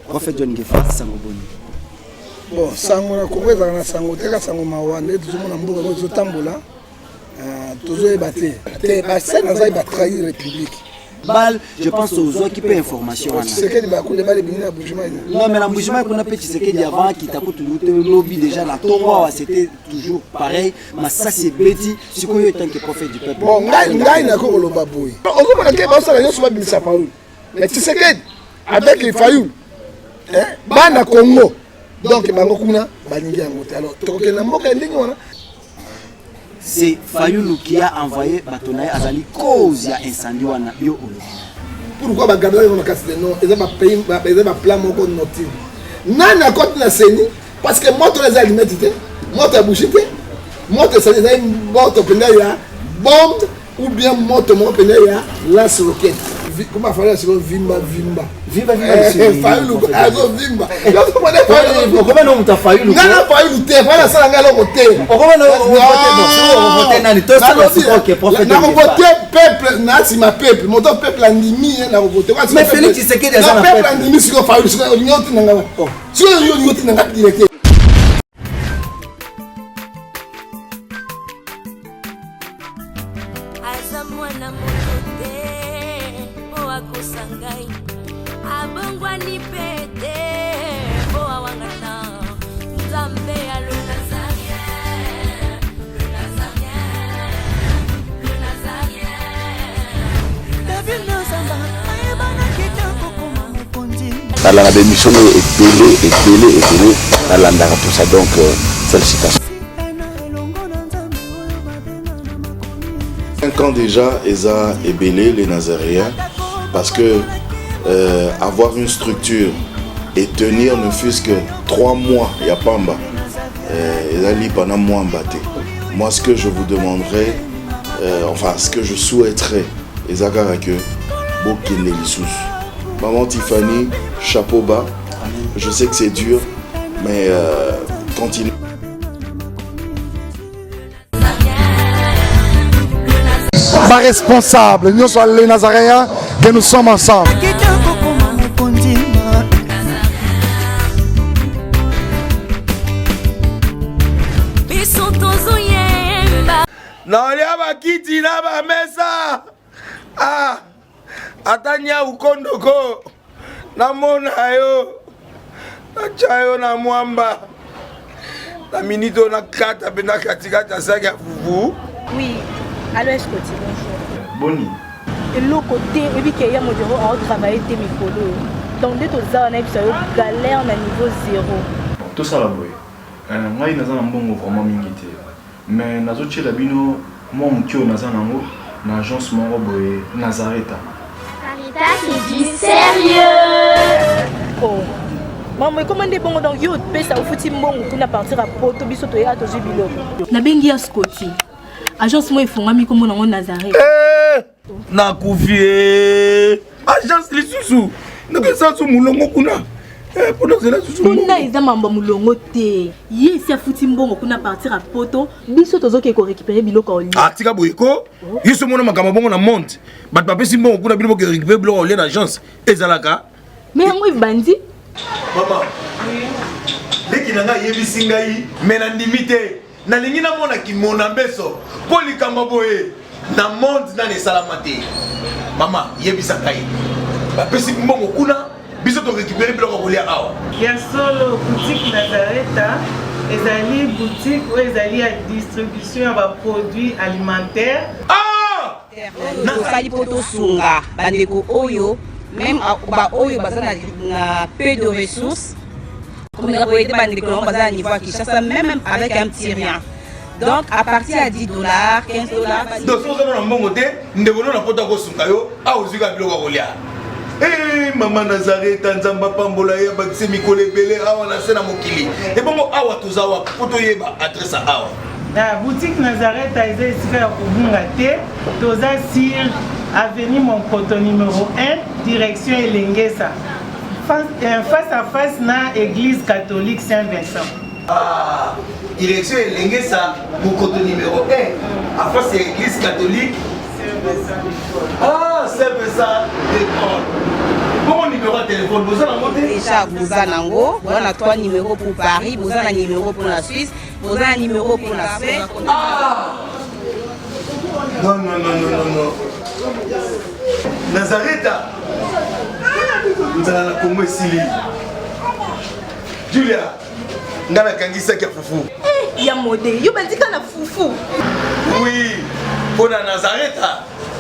prophète John Ngefa sango boni. Bon, sango na Congo ezaka sango teka sango mawa nde tozomona mboka ngo totambola tozoyeba te basene azali batrahir république. Bal, je pense aux gens qui peuvent information. Tshisekedi bakunde bale bini na Bujumaï. Non mais la Bujumaï qu'on appelle Tshisekedi avant qui t'a coûté le lobby déjà la tomba c'était toujours pareil mais ça c'est Betty ce qu'on est tant que prophète du peuple. Bon ngai na ko loba boy. Ozomona ke ba sala yoso ba bimisa parole. Mais Tshisekedi avec les Fayou bana Congo donc bango kuna baningi yango te alors tokokena mboka ndenge wana. C'est Fayoulou qui a envoyé Batonaï Azali cause ya incendie wana yo olo. Pourquoi bagabla on casse des noms, ils ont pays, ils ont plan mon compte noté. Nana compte la scène parce que moto les alimentés, moto bouchité, moto ça les a moto pena ya bombe ou bien moto mon pena ya lance roquette. Comment faire sur vimba. Fayoulou azo vimba. Comment non ta Fayoulou? Nana Fayoulou te, voilà ça ngalo côté. Comment non voter nani to ça c'est prophète. Na voter peuple, na si ma peuple, mon peuple andimi na voter. Mais Félix Tshisekedi na peuple andimi sur Fayoulou, sur nyoti nanga. Sur nyoti nanga direct. La démission est belée, à l'andara pour ça, donc félicitations. 5 ans déjà, Eza est belé, les Nazaréens, parce que avoir une structure et tenir ne fût-ce que 3 mois, il n'y a pas en bas. Eza li pendant moi en bâté. Moi, ce que je vous demanderais, enfin, ce que je souhaiterais, Eza Garake, Bokele Lissous. Maman Tiffany, chapeau bas. Je sais que c'est dur, mais continue. Pas responsable, nous sommes les Nazaréens, que nous sommes ensemble. Atanya ukondoko namona yo nachayo na mwamba na minito na kata bena katikata saki ya fufu. Oui, allô Escoti, bonjour. Boni. Et l'autre côté, et puis qu'il y a mon bureau à travailler tes micros. Donc dès que tu as un galère à niveau 0. Tout ça là boy. Moi il n'a pas un bon vraiment mingité. Mais nazo chez la bino moi mon tio n'a pas un agence mon boy Nazareta. C'est du sérieux. Oh. Maman, comment est bon donc yo pe ça au fouti mbongo kuna partir à poto biso to ya to jibilo. Na bengi ya Scotty. Agence moi ifungami comme na Nazareth. Na kufie. Agence lisusu. Ndeke sansu mulongo kuna. Pour cela susu. Kuna iza mamba mulongo te. Ye si afuti mbongo kuna partir à poto biso tozo ke ko récupérer biloko oli. Ah tika boyeko. Yiso mona makama bongo na monte. Bat pape si mbongo kuna biloko ke récupérer biloko oli na agence. Ezalaka. Mais yango ibandi. Maman. Leki nanga yebisi ngai mena ndimite. Na lingi na mona ki mona beso. Poli kamba boye. Na monde na ne salamate. Mama yebisa ngai. Ba pesi mbongo kuna biso to récupérer biloko kolia awa. Ya solo boutique Nazareta ezali boutique où ezali à distribution de produits alimentaires. Ah! Na sali poto sunga bandeko oyo même ba oyo bazana na peu de ressources. Comme nous avons aidé bandeko bazana niveau Kinshasa même avec un petit rien. Donc à partir à $10, $15. Donc si vous avez un bon côté, nous devons nous apporter au sunga yo, ah vous avez biloko kolia. Eh maman Nazareth nzamba pambola ya bakise mikole belé awa na sena mokili. Et bongo awa tozawa poto yeba adresse awa. La boutique Nazareth a été ici à Kubungate, toza sur avenue Monkoto numéro 1, direction Elengesa. Face à face na église catholique Saint-Vincent. Ah, direction Elengesa, Monkoto numéro 1, à face à l'église catholique Saint-Vincent. Ah, Saint-Vincent d'école. Comment on y numéro de téléphone, vous avez monté déjà vous avez nango, vous avez 3 numéros pour Paris, vous avez un numéro pour la Suisse, vous avez un numéro pour la Suède. Ah non. Nazareth, vous allez la Congo Sili. Julia, ngana kangisa kia fufu. Ya modé, yo bandika na fufu. Oui, pour la Nazareth,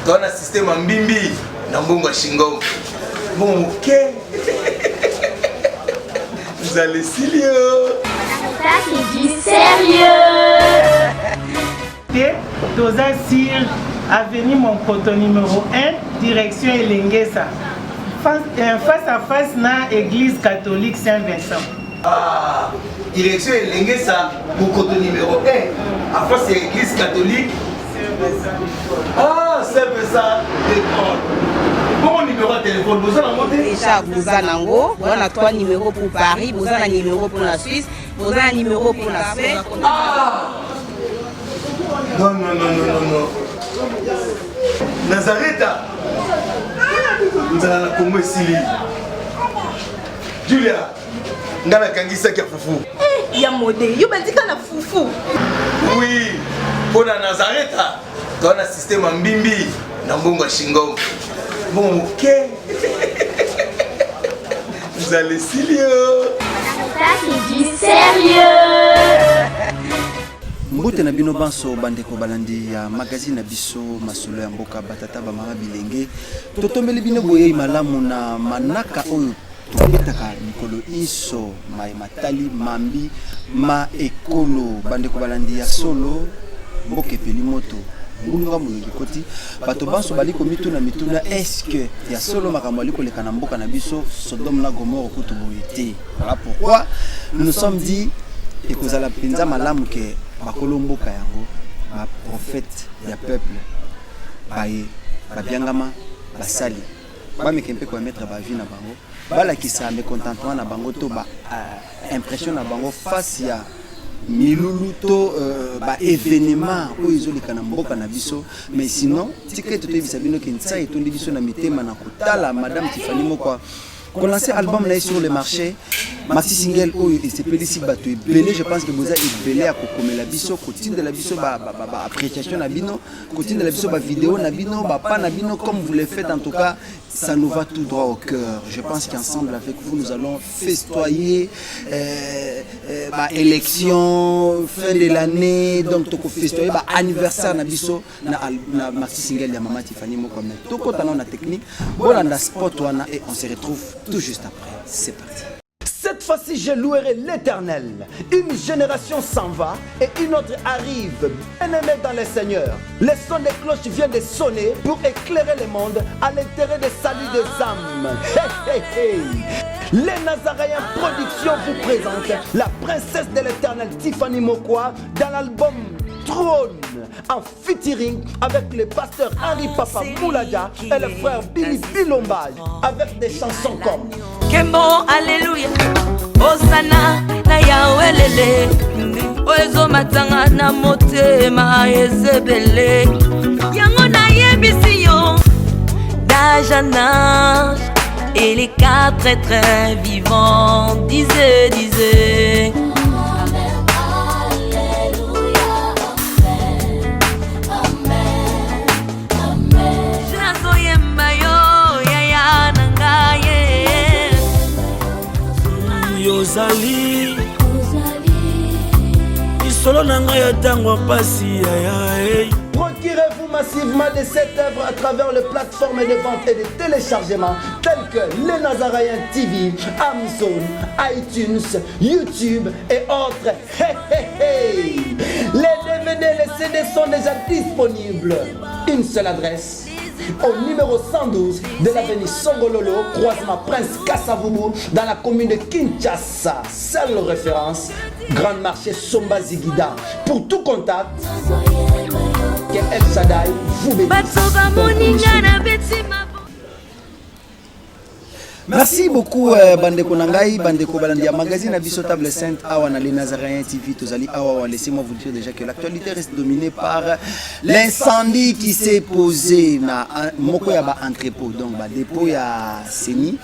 dans le système en bimbi, dans le bon Shingo. Bon, ok. Vous allez sérieux. Ça c'est du sérieux. Toza Sir, avenue Monkoto numéro 1, direction Elengesa. Face à face na église catholique Saint-Vincent. Ah, direction Elengesa, Monkoto numéro 1. À face c'est église catholique. Ah, c'est ça. Bon numéro de téléphone, vous avez monté déjà vous avez nango, vous avez 3 numéros pour Paris, vous avez un numéro pour la Suisse, vous avez un numéro pour la Suède. Ah non. Nazareth, vous allez la Congo Sili. Julia, ngana kangisa kia fufu. Ya modé, yo bandika na fufu. Oui, pour la Nazareth, dans le système en bimbi, dans le bon Shingo. Bon, ok. Vous allez sérieux. Ça c'est du sérieux. Mbote na bino banso bandeko balandi ya magazine na biso masolo ya mboka batata ba mama bilenge totombeli bino boye malamu na manaka oyo tobetaka mikolo iso matali mambi ma ekolo bandeko balandi ya solo mboke peli moto bunga mulungi koti bato banso baliko mituna est-ce que ya solo makambo aliko leka na mboka na biso Sodome na Gomorrhe kutu boyete. Voilà pourquoi nous nous sommes dit et que la penza malamu ke bakolomboka yango ba prophète ya peuple baye babiangama basali bamekempe ko mettre ba vie na bango bala ki sa mécontentement na bango to ba impression na bango face ya milulu to ba événement oyo ezoleka na mboka na biso. Mais sinon ticket to tebisa bino ke ntsa etondi biso na mitema na kotala madame Tiffany Mokwa qu'on lance album là sur le marché maxi single oyo et c'est petit bateau et belé. Je pense que vous avez belé à comme la biso continue de la biso ba appréciation na bino continue de la biso ba vidéo na bino ba pas na bino comme vous le faites. En tout cas ça nous va tout droit au cœur. Je pense qu'ensemble avec vous nous allons festoyer élection fin de l'année, donc toko festoyer anniversaire na biso na maxi single ya Mama Tiffany Mokwa. Toko tana na technique bolanda spot wana et on se retrouve tout juste après. C'est parti. Cette fois-ci, je louerai l'Éternel. Une génération s'en va et une autre arrive. Bien-aimés dans le Seigneur, le son des cloches vient de sonner pour éclairer le monde à l'intérêt des saluts des âmes. Hey, hey, hey. Les Nazaréens Productions vous présentent la princesse de l'Éternel Tiffany Mokwa dans l'album Trône en featuring avec le pasteur Henri Papa Moulaga et le frère Billy Bilomba avec des chansons comme Kembo Alléluia Osana na Yahweh Oezo matanga na motema ezebele Yango na yebisiyo d'âge en âge et les 4 êtres vivants disaient Yozali Isolo nanga ya tango pasi ya. Procurez-vous massivement de cette œuvre à travers les plateformes de vente et de téléchargement telles que les Nazaréens TV, Amazon, iTunes, YouTube et autres. Hey, hey, hey. Les DVD et les CD sont déjà disponibles. Une seule adresse. Au numéro 112 de l'avenue Songololo, croisement Prince Kassavubu, dans la commune de Kinshasa. Seule référence, Grand Marché Somba Zigida. Pour tout contact, que El Shaddai vous bénisse. Merci beaucoup bandeko nangai bandeko balandi ya magazine Abisso Table Sainte awa na les Nazaréens TV tozali awa. Laissez-moi vous dire déjà que l'actualité reste dominée par l'incendie qui s'est posé na moko ya ba entrepôt donc ba dépôt ya Seni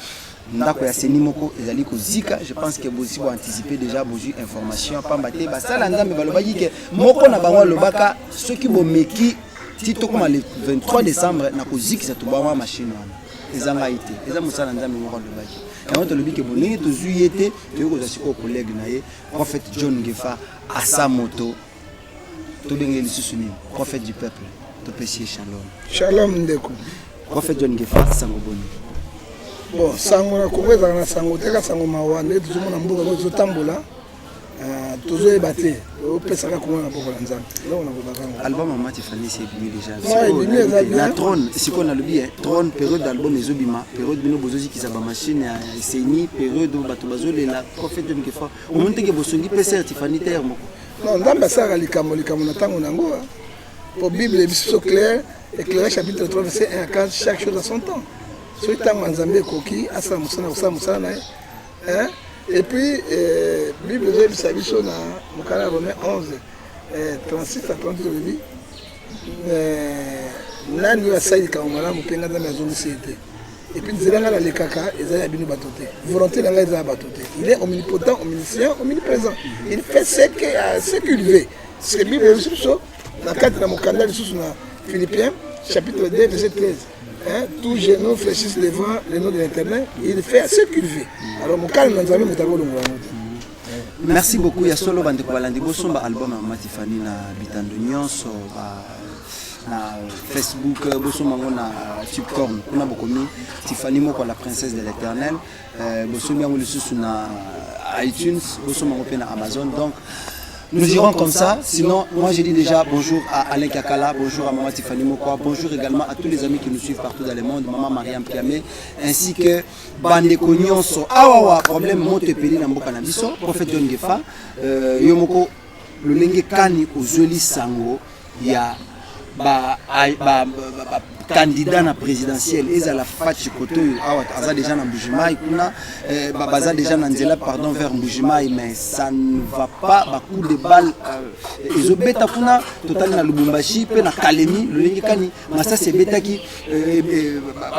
ndako ya seni moko ezali kozika. Je pense que bosi bo anticiper déjà bozu information pamba te basala nzambe balobaki ke moko na bango lobaka soki bomeki tito comme le 23 décembre na kozikisa to ba machine wana ezanga ite eza musala nzambe moko lobaki yango to lobi ke boningi to zuyete to yoko za siko collègue na ye prophète John Ngefa asa moto to bengeli susuni prophète du peuple to pesi shalom shalom ndeko prophète John Ngefa sango boni. Bon, sango na kongweza na sango teka sango mawande tuzomona mbuka ko zotambola tozo ebate o pesa ka kongwa na boko la nzambe lo na bobaka album Mama Tiffany c'est bien déjà la trône siko na lobi trône période d'album ezobima période bino bozozi ki za ba machine ya seni période bato bazolela prophète John Ngefa o monte ke bosongi pesa Tiffany terre moko non ndamba saka likamo na tango nango pour Bible biso clair éclairage chapitre 3 verset 1 à 15 chaque chose à son temps. So tango nzambe koki asa musana na et puis Bible de biso na mokala Romains 11 36 à 38 dit nani wasali ka omala mupenga nzambe azongisi et puis nzela na lekaka ezali bino batote volonté na ngai za batote il est omnipotent omniscient omniprésent il fait ce qu'il veut ce que Bible dit so na kati na mokanda lisusu na Philippiens chapitre 2 verset 13. Tout genou fléchisse devant le nom de l'Éternel, il fait ce qu'il veut. Alors mon calme nous avons merci beaucoup ya solo bande ko balandi bosomba album Mama Tiffany na bitando nyonso na Facebook bosomba ngona Tipcorn kuna bokomi Tiffany moko la princesse de l'Éternel bosomba ngoli susu na iTunes bosomba ngope na Amazon. Donc nous irons comme ça. Sinon, moi je dis déjà bonjour à Alain Kakala, bonjour à Mama Tiffany Mokwa, bonjour également à tous les amis qui nous suivent partout dans le monde, Maman Mariam Piamé, ainsi que Bandeko Nyonso. Awawa, problème moto peli na mboka na biso, prophète John Ngefa, Yomoko, le lenge kani ozoli sango, ya candidat na présidentiel ezala fachi koto awa aza déjà na Mbujimai kuna baza déjà na nzela pardon vers Mbujimai, mais ça ne va pas ba coup de balle ezobeta kuna total na Lubumbashi pe na Kalemi lolenge kani masasi betaki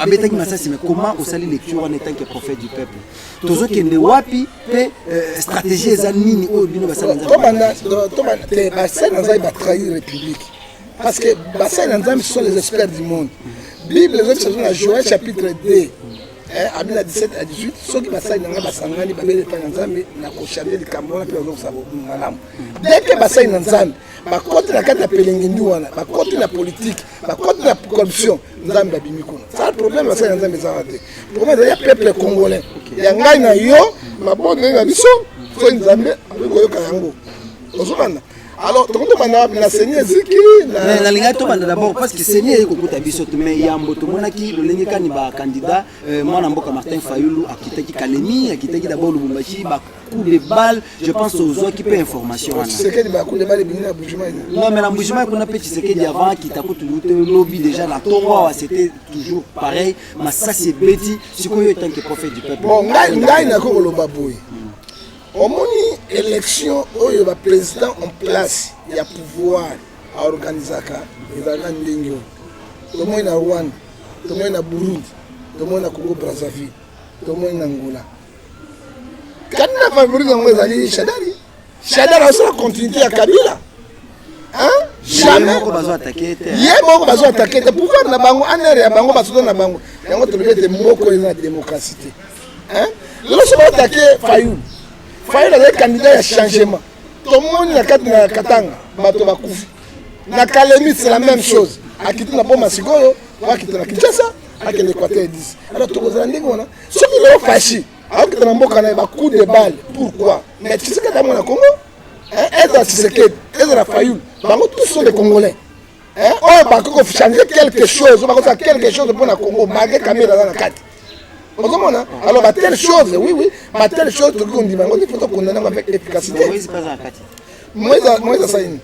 abetaki masasi. Mais comment osali lecture en tant que prophète du peuple tozo kende wapi pe stratégie eza nini o bino basala nzamba to bana te basala nzai ba trahir république. Parce que Bassin et Nzambe sont les experts du monde. Bible, les autres saisons, Joël chapitre 2, Abila 17 à 18, ceux qui Bassin et Nzambe, Basangani, Babel et Nzambe, Nakoshade, le Cameroun, puis on s'en va. Dès que Bassin et Nzambe, contre la carte de Pelengindouana, contre la politique, contre la corruption, Nzambe Babimikouna. C'est le problème, Bassin et Nzambe, le problème, c'est le peuple congolais. Il y a un gars na yo, ma bonne mission, c'est Nzambe, avec Goyo Kayango. Alors, tout le monde a Seigneur Ziki. Na linga to banda d'abord parce que Seigneur eko kuta biso to me yambo to monaki lo lengi kani ba candidat mwana mboka Martin Fayulu akitaki Kalemi akitaki d'abord Lubumbashi ba coup de balle. Je pense aux gens qui peut information wana. C'est que ba coup de balle bini na Mbujimai. Non mais na Mbujimai kuna pe Tshisekedi avant qui t'a kutu lobby déjà na Tongo c'était toujours pareil, mais ça c'est bêti sikoyo tant que prophète du peuple. Bon ngai na ko loba boy. Au moins, élection, où il y a président en place, il y a pouvoir à organiser ça. Il y a un Ndingo. Tout le monde est à Rwanda, tout le monde est à Burundi, tout le monde est à Congo Brazzaville, tout le monde est à Angola. Quand on a favorisé Ngwezali, Chadari. Chadari a la continuité à Kabila. Hein? Jamais. Il y a beaucoup de attaquer. Le pouvoir n'a pas de bango, basoto na bango. Il y a beaucoup de démocratie. Hein? Lorsque on attaque Fayou. Fayou est candidat à changement. Tout le monde a na Katanga, bato bakufi. Na Kalemi c'est la même chose. Akiti na Boma Sigoyo, akiti na Kinshasa, akiti na Équateur 10. Alors tout le monde a ce qui est fâché. Alors que dans Mboka na coup de balle. Pourquoi? Mais tu sais que dans le Congo, être à Tshisekedi, être à Fayou, tous sont des Congolais. On va changer quelque chose, on va faire quelque chose pour le Congo, malgré Kamera dans la carte. Alors, telle chose, oui, telle chose, il faut condamner avec efficacité. Moïse a saigné.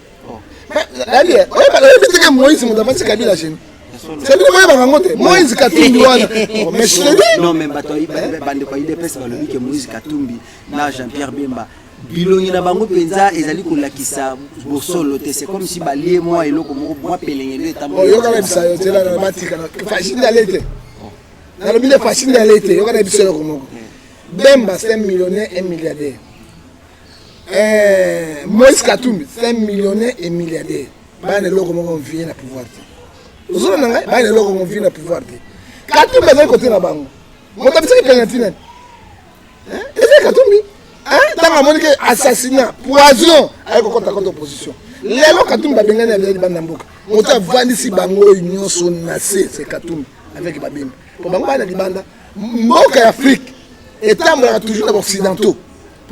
Moïse a Kabila chez nous. C'est bien, Moïse Katumbi. Mais je te dis. Non, mais Moïse Katumbi, Jean-Pierre Bemba. Bilongi na bango penza ezali kolakisa bosolo te, c'est comme si balie moi eloko moi pelengele tambo. Yo kana bisa yo tela na matika na fashion dalete. Na lo bile fashion dalete yo kana bisa eloko moko. Bemba, c'est un millionnaire et milliardaire. Moïse Katumbi, c'est un millionnaire et milliardaire. Bah, les logos vont venir à pouvoir. Vous savez, bah, les logos vont venir à pouvoir. Katumbi, c'est un côté là-bas. Mon tabi, c'est pénatine. Et c'est Katumbi. Dans la monnaie, assassinat, poison, avec le compte à compte opposition. Les logs Katumbi, bah, bien, avec les bandamboka. Mon tabi, Vanisi Bango, Union, son nassé, c'est Katumbi, avec Babim. Pour Bango, il y a des bandes. Moka Afrique, État toujours dans occidentaux.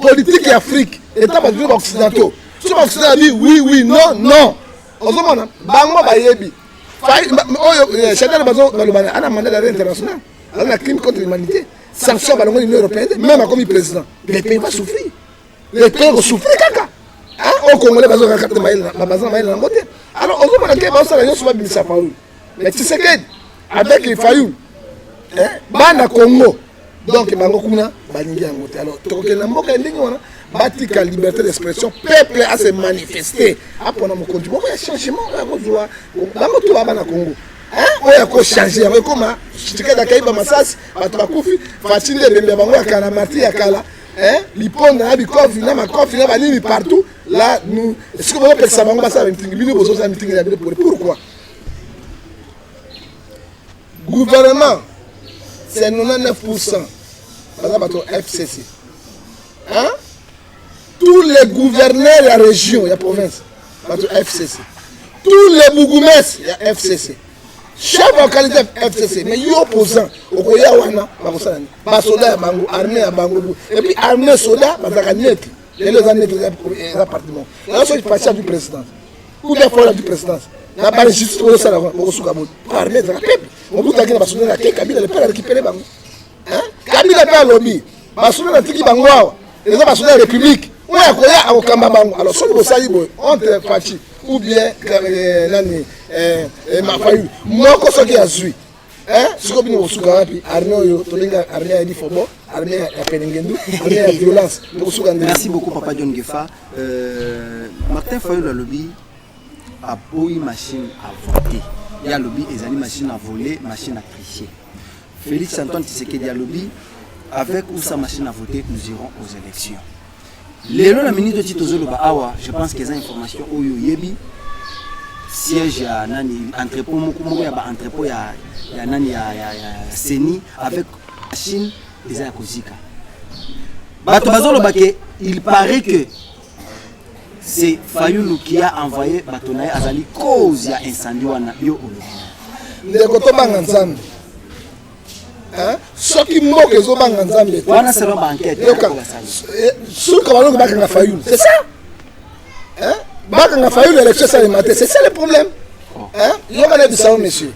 Politique Afrique, État toujours dans occidentaux. Si l'Occident dit oui, non, non. On se demande, Bango Bayebi. Chacun de Bazon, on a mandat d'arrêt international. On a un crime contre l'humanité. Sanction à l'Union européenne, même comme le président. Les pays vont souffrir. Les pays vont souffrir, caca. Au Congolais, Bazon a 4 maïs, Bazon a un côté. Alors, on se demande qu'il y a un salaire sur Bimisa Fayoul. Mais tu sais qu'avec les Fayoul, Bana Congo, donc Bango Kuna, Baningi Angote. Alors, Tokena Moka Ndingona, Batika liberté d'expression, peuple à se manifester. Après, on a mon il y a changement, Bango Touba Bana Congo. On a changé, on a comme je suis d'accord avec Massas, Batubakufi, Fatine de Bango à Kalamati, à Kala, Lipon, Nabikov, Namakov, Nabanini partout. Là, nous, est-ce que vous avez ça, Bango Massa, pourquoi? Gouvernement. C'est 99%. Par exemple, FCC. Tous les gouverneurs de la région, il y a province, FCC. Tous les bougoumesses, il y a FCC. Chef localité FCC, mais il y a opposant. Au Koyawana, Basoda, Bango, armée à Bango. Et puis armée soda, Bazakanet. Les deux années de l'appartement. Là, c'est le passage du président. Ou bien il du président. La barre justice pour ça, pour Soukabou. Pour armée de la peuple. On peut dire que Basoda, la Kabila, le père récupérer Bango. Kabila pas lobby. Basoda, la Tiki Bango. Les hommes Basoda, la République. On a Koya à Okamba Bango. Alors, soit vous savez, entre Fachi, ou bien Mafayou. Moi, quand ce qui a suivi. Ce qu'on dit au Soukarapi, armée, Tolinga, armée a dit Fobo, armée à Peningendou, armée à violence. Merci beaucoup, Papa John Gefa. Martin Fayou, le lobby, a une machine à voter. Il y a lobby, et une machine à voler, machine à tricher. Félix Antoine Tshisekedi a lobby, avec ou sa machine à voter, nous irons aux élections. Les la ministre de Tito Zoloba Awa, je pense qu'ils ont information au Yebi, siège à Nani, entrepôt, il y a un entrepôt, il y a Nani, Seni, avec machine, ils ont Kozika. Il paraît que c'est Fayoulou qui a envoyé Batonaye Azali cause ya incendie wana yo olo. Ndeko to banga nzambe. Soki moko ezo banga nzambe. Wana selon ba enquête. Soki balongo bakanga Fayoulou, c'est ça? Bakanga Fayoulou élection ça le matin, c'est ça le problème. Yo kana bisao monsieur.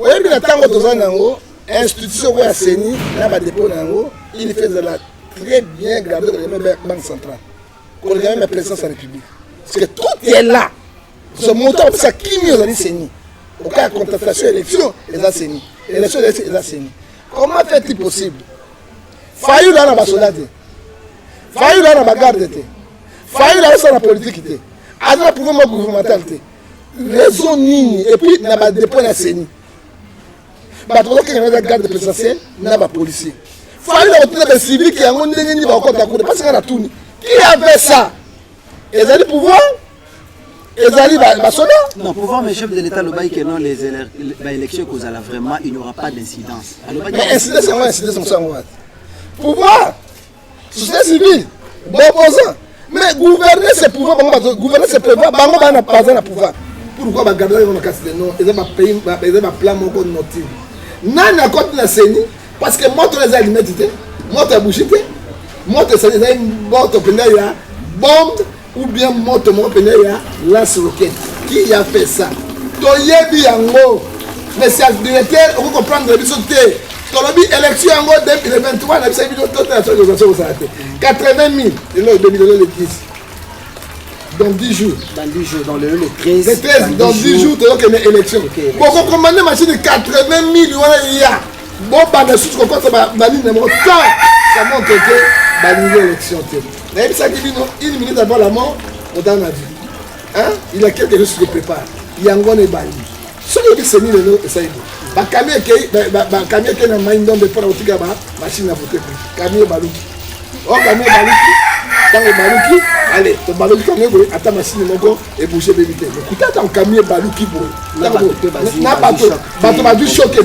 Oyebi na tango tozana ngo institution ko ya Seni na ba dépôt nango, il fait de la très bien garder dans la banque centrale. Qu'on a même la présence de la République. Parce que tout est là. Ce montant, ça qui mieux a Seni. Au cas de contestation élection, ils ont Seni. Élection, ils ont Seni. Comment fait-il possible? Fayoulou là dans la soldate. Fayoulou là dans la garde. Fayoulou là dans la politique. Avec le pouvoir gouvernemental. Raison nini. Et puis, il y a un dépôt de Seni. Il y a un garde présidentielle, il y a un policier. Fayoulou là dans les civils qui ont un compte à côté. Parce qu'il y a un tourne. Qui avait ça? Ils ont le pouvoir? Ils ont le soda? Non, pouvoir, mais chef de l'État, le bail que non, les élections qu'on a vraiment, il n'y aura pas d'incidence. Mais incidence, c'est moi, incidence, c'est moi. Pouvoir, société civile, bon opposant. Mais gouverner, c'est pouvoir, gouverner, c'est pouvoir, bango n'a pas de pouvoir. Pourquoi bagarder dans le casse de nom? Ils ont un pays, ils ont un plan, mon code notif. Nana contre la CENI, parce que moi, tu les as alimentés, moi, tu as bouché. Moto ça les a une moto pénale bombe ou bien moto mon pénale lance roquette. Qui a fait ça? Toyebi yango. Mais c'est le directeur, on peut comprendre le bisoté. Tolobi élection yango depuis le 23 na biso toute la chose ça 80 000 et là 2000 le 10. Dans 10 jours. Dans 10 jours, dans le 13. Le 13 dans 10 jours tu as une élection. Bon on commande machine de 80 000 il y a. Bon bah na sous quoi ça va ligne numéro 100. Ça montre que l'élection. Une minute avant la mort, on a vu. Il y a quelque chose qui se prépare. Il y a un bon ébat. Ce qui est mis le nom, ça y est. Bakamie qui na main de pour autika ba machine à voter. Kamie baluki. Oh kamie baluki. Tango baluki. Allez, to baluki kamie boy ata machine moko et boucher bébité. Écoutez tant kamie baluki boy. Na bato ba du choqué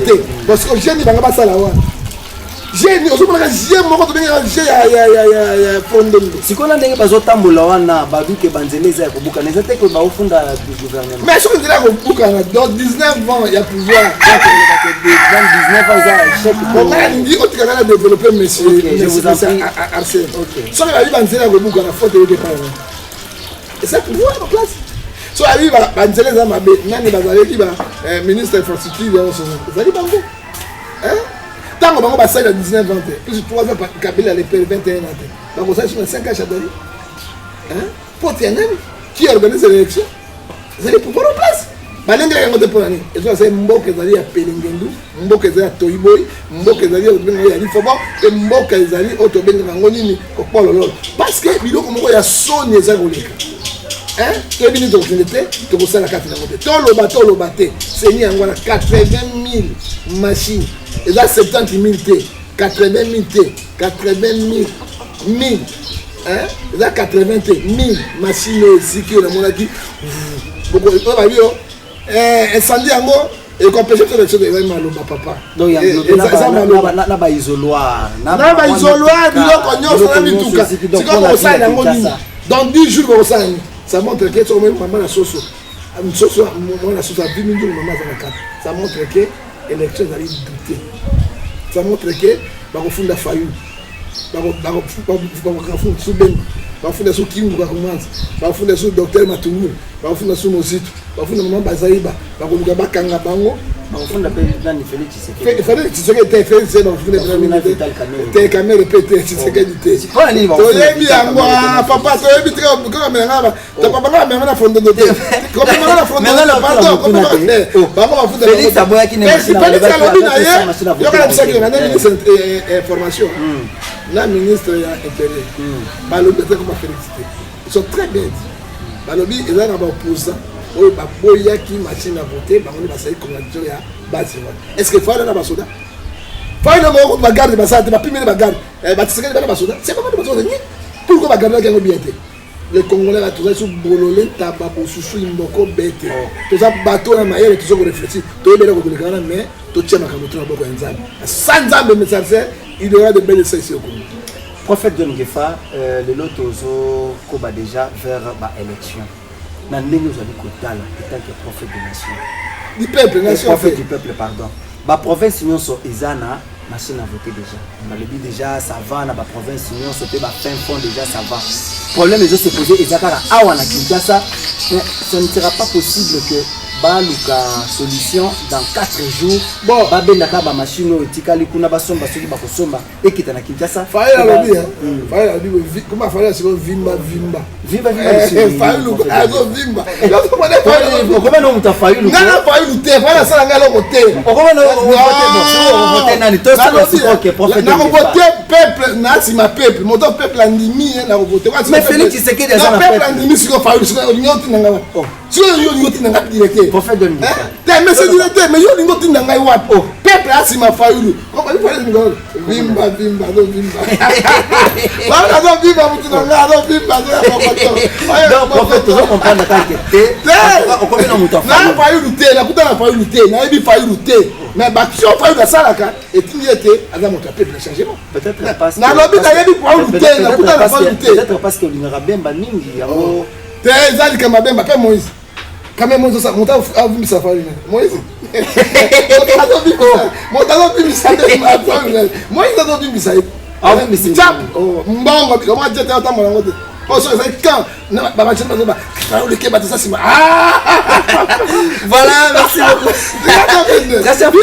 parce que j'ai ni banga ba sala wa. J'ai ni ozo mona j'ai moko to benga j'ai ya fondo. Sikola ndenge bazotambola wana baduke banzeleza ya kobuka neza te ko ba ofunda du gouvernement. Mais je dirais que kobuka dans 19 ans il y a pouvoir. 19 ans ça chef. On a dit au Canada développer monsieur Arsène. Ça va aller banzela kobuka na faute de départ. Et ça pouvoir en place. So arrive banzeleza mabe nani bazaleki ba ministre infrastructure ça dit bango. Hein? Tant que on va à 19 ans, plus 3 ans, Kabila les 21 ans. Donc, ça, c'est 5 ans Chadari. Hein? Pour qui organise l'élection? Vous allez pouvoir en place. Balenga yango de polani. Et ça, c'est Mboka Zali à Pelingendu, Mboka Zali à Toiboy, Mboka Zali à Otobenga à Lifobo, et Mboka Zali à Otobenga Ngonini, au Polo. Parce que, il y a son Nezagolika. Hein? Tu es venu de l'autorité, tu as la carte de la montée. Tout le bateau, c'est mis en 80 000 machines. Et là, 70 000 T, 80 000 T, 80 000, 1000. Hein? Et là, 80 000 machines aussi qui ont dit. Beaucoup de gens ont incendie en gros. Et qu'on peut faire des choses de vraiment papa. Donc il y a un isoloir. Un isoloir, c'est comme on s'en dans 10 jours, on s'en ça montre que tu as même maman la sauce. Une sauce, la sauce à 10 minutes, maman dans la carte. Ça montre que l'élection allait douter. Ça montre que on fonde la faillite. On fonde sous Ben. On fonde sous Kim on fonde sous docteur Matoumou. On fonde sous Mozit. On fonde maman Bazaïba. On fonde Kanga Bango. On fonde la président de Félix Tshisekedi. Félix Tshisekedi était fait c'est dans le premier t'es caméra répété Tshisekedi était. C'est pas un livre. Toyebi angwa papa toyebi très comme menga ta papa nga menga na fondo de te. Comme menga na fondo de pardon comme maman on fonde Félix aboya qui n'est pas Félix alobi na ye. Yo kana bisaki na ministre information. La ministre ya intérieur. Balobi te comme félicité. Ils sont très bêtes. Balobi ils ont un opposant. Oh, baboya qui machine à voter, on va savoir comment dire ya base. Est-ce que faut aller dans la soda? Faut aller dans la bagarre, bah ça, tu vas plus mettre bagarre. Bah tu sais que dans la soda, c'est comment tu vas dire? Pourquoi bagarre qui a bien été? Les Congolais là tous sur bololé, tababo, susu, imboko, bête. Tous ça bateau dans ma et tous ça qu'on réfléchit. Tous les gens qui le gagnent mais tout tient à camoufler dans beaucoup d'enzames. Sans âme de message, il y aura de belles essais au Congo. Prophète John Gefa, le lot ozo koba déjà vers ba élection. Dans les nous avons Kotala, étant que prophète de nation. Du peuple, nation. Prophète du peuple, pardon. Ma province, nous sommes Izana, machine à voter déjà. On a dit déjà, ça va, dans ma province, nous sommes fin fond déjà, ça va. Le problème est de se poser, Izakara, Awana Kinshasa, ce ne sera pas possible que baluka solution dans 4 jours. Bon, babendaka ba machine otikali kuna basomba soki bakosomba ekita na Kinshasa. Faya lobi hein. Faya lobi comment faya c'est vimba. Vimba. Faya lobi azo vimba. Comment non muta faya lobi. Ngana faya lobi te, faya sala ngalo kote. Comment non voter nani to ça c'est prophète. Na voter peuple na si ma peuple, mon peuple andimi na voter. Mais Félix Tshisekedi déjà na peuple andimi siko faya lobi nyoti nanga. Si yo nyoti nanga direct. Prophète de l'unité. Mais c'est directeur, mais yo ningo tinda ngai wapi? Peuple asima fayulu. Comment il fallait ningo? Vimba. Voilà donc vimba mutina ngalo vimba. Donc prophète tu dois comprendre quand on connaît muta. Na fayulu te, na kuta na fayulu te, na ebi fayulu te. Mais baction fayulu na salaka et tindiete aga monta peuple changement. Peut-être parce que na lobi na ebi fayulu te, na kuta na fayulu te. Peut-être parce que l'ingara bemba mingi yango. Te ezali kama bemba pe Moïse. Quand même, Moïse, mon temps a vu ça faire Moïse. Mon temps a vu ça. Moïse a vu ça. Ah oui, mais c'est tap. Mbongo, comment tu t'es entendu mon côté? Oh, c'est quand bah tu vas bah le kébat ça c'est voilà, merci beaucoup. Merci à vous.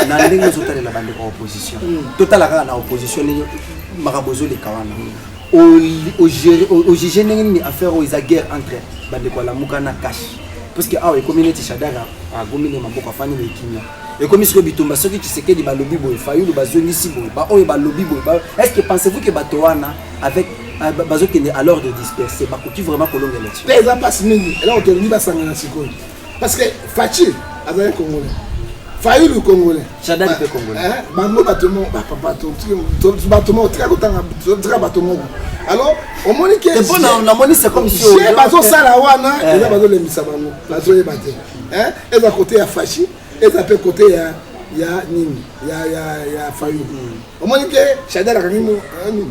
Na ndenge zotala la bande kwa opposition totala kana na opposition ni makabozo le kawana au juger ndenge affaire aux guerre entre bande kwa lamuka na cash parce que ah communauté Shadara a gomine maboko afani le kinya et comme ce bitumba soki Tshisekedi ba lobby boy fayulu ba zoni si boy ba oyo ba lobby boy est-ce que pensez-vous que batowana avec bazokende à l'ordre dispersé bakoki vraiment kolonga élection te eza mpasi mingi ela otolingi basangana sikoyo parce que Fachi azali congolais Fayulu congolais Shadari pe congolais bango batomo batomo tika kotanga tika batomo alors omoni ke c'est bon na moni c'est comme si j'ai bazosala wana eza bazolembisa bango bazoyeba te eza côté ya Fachi eza pe côté ya nini ya Fayulu omoni ke Shadari akangi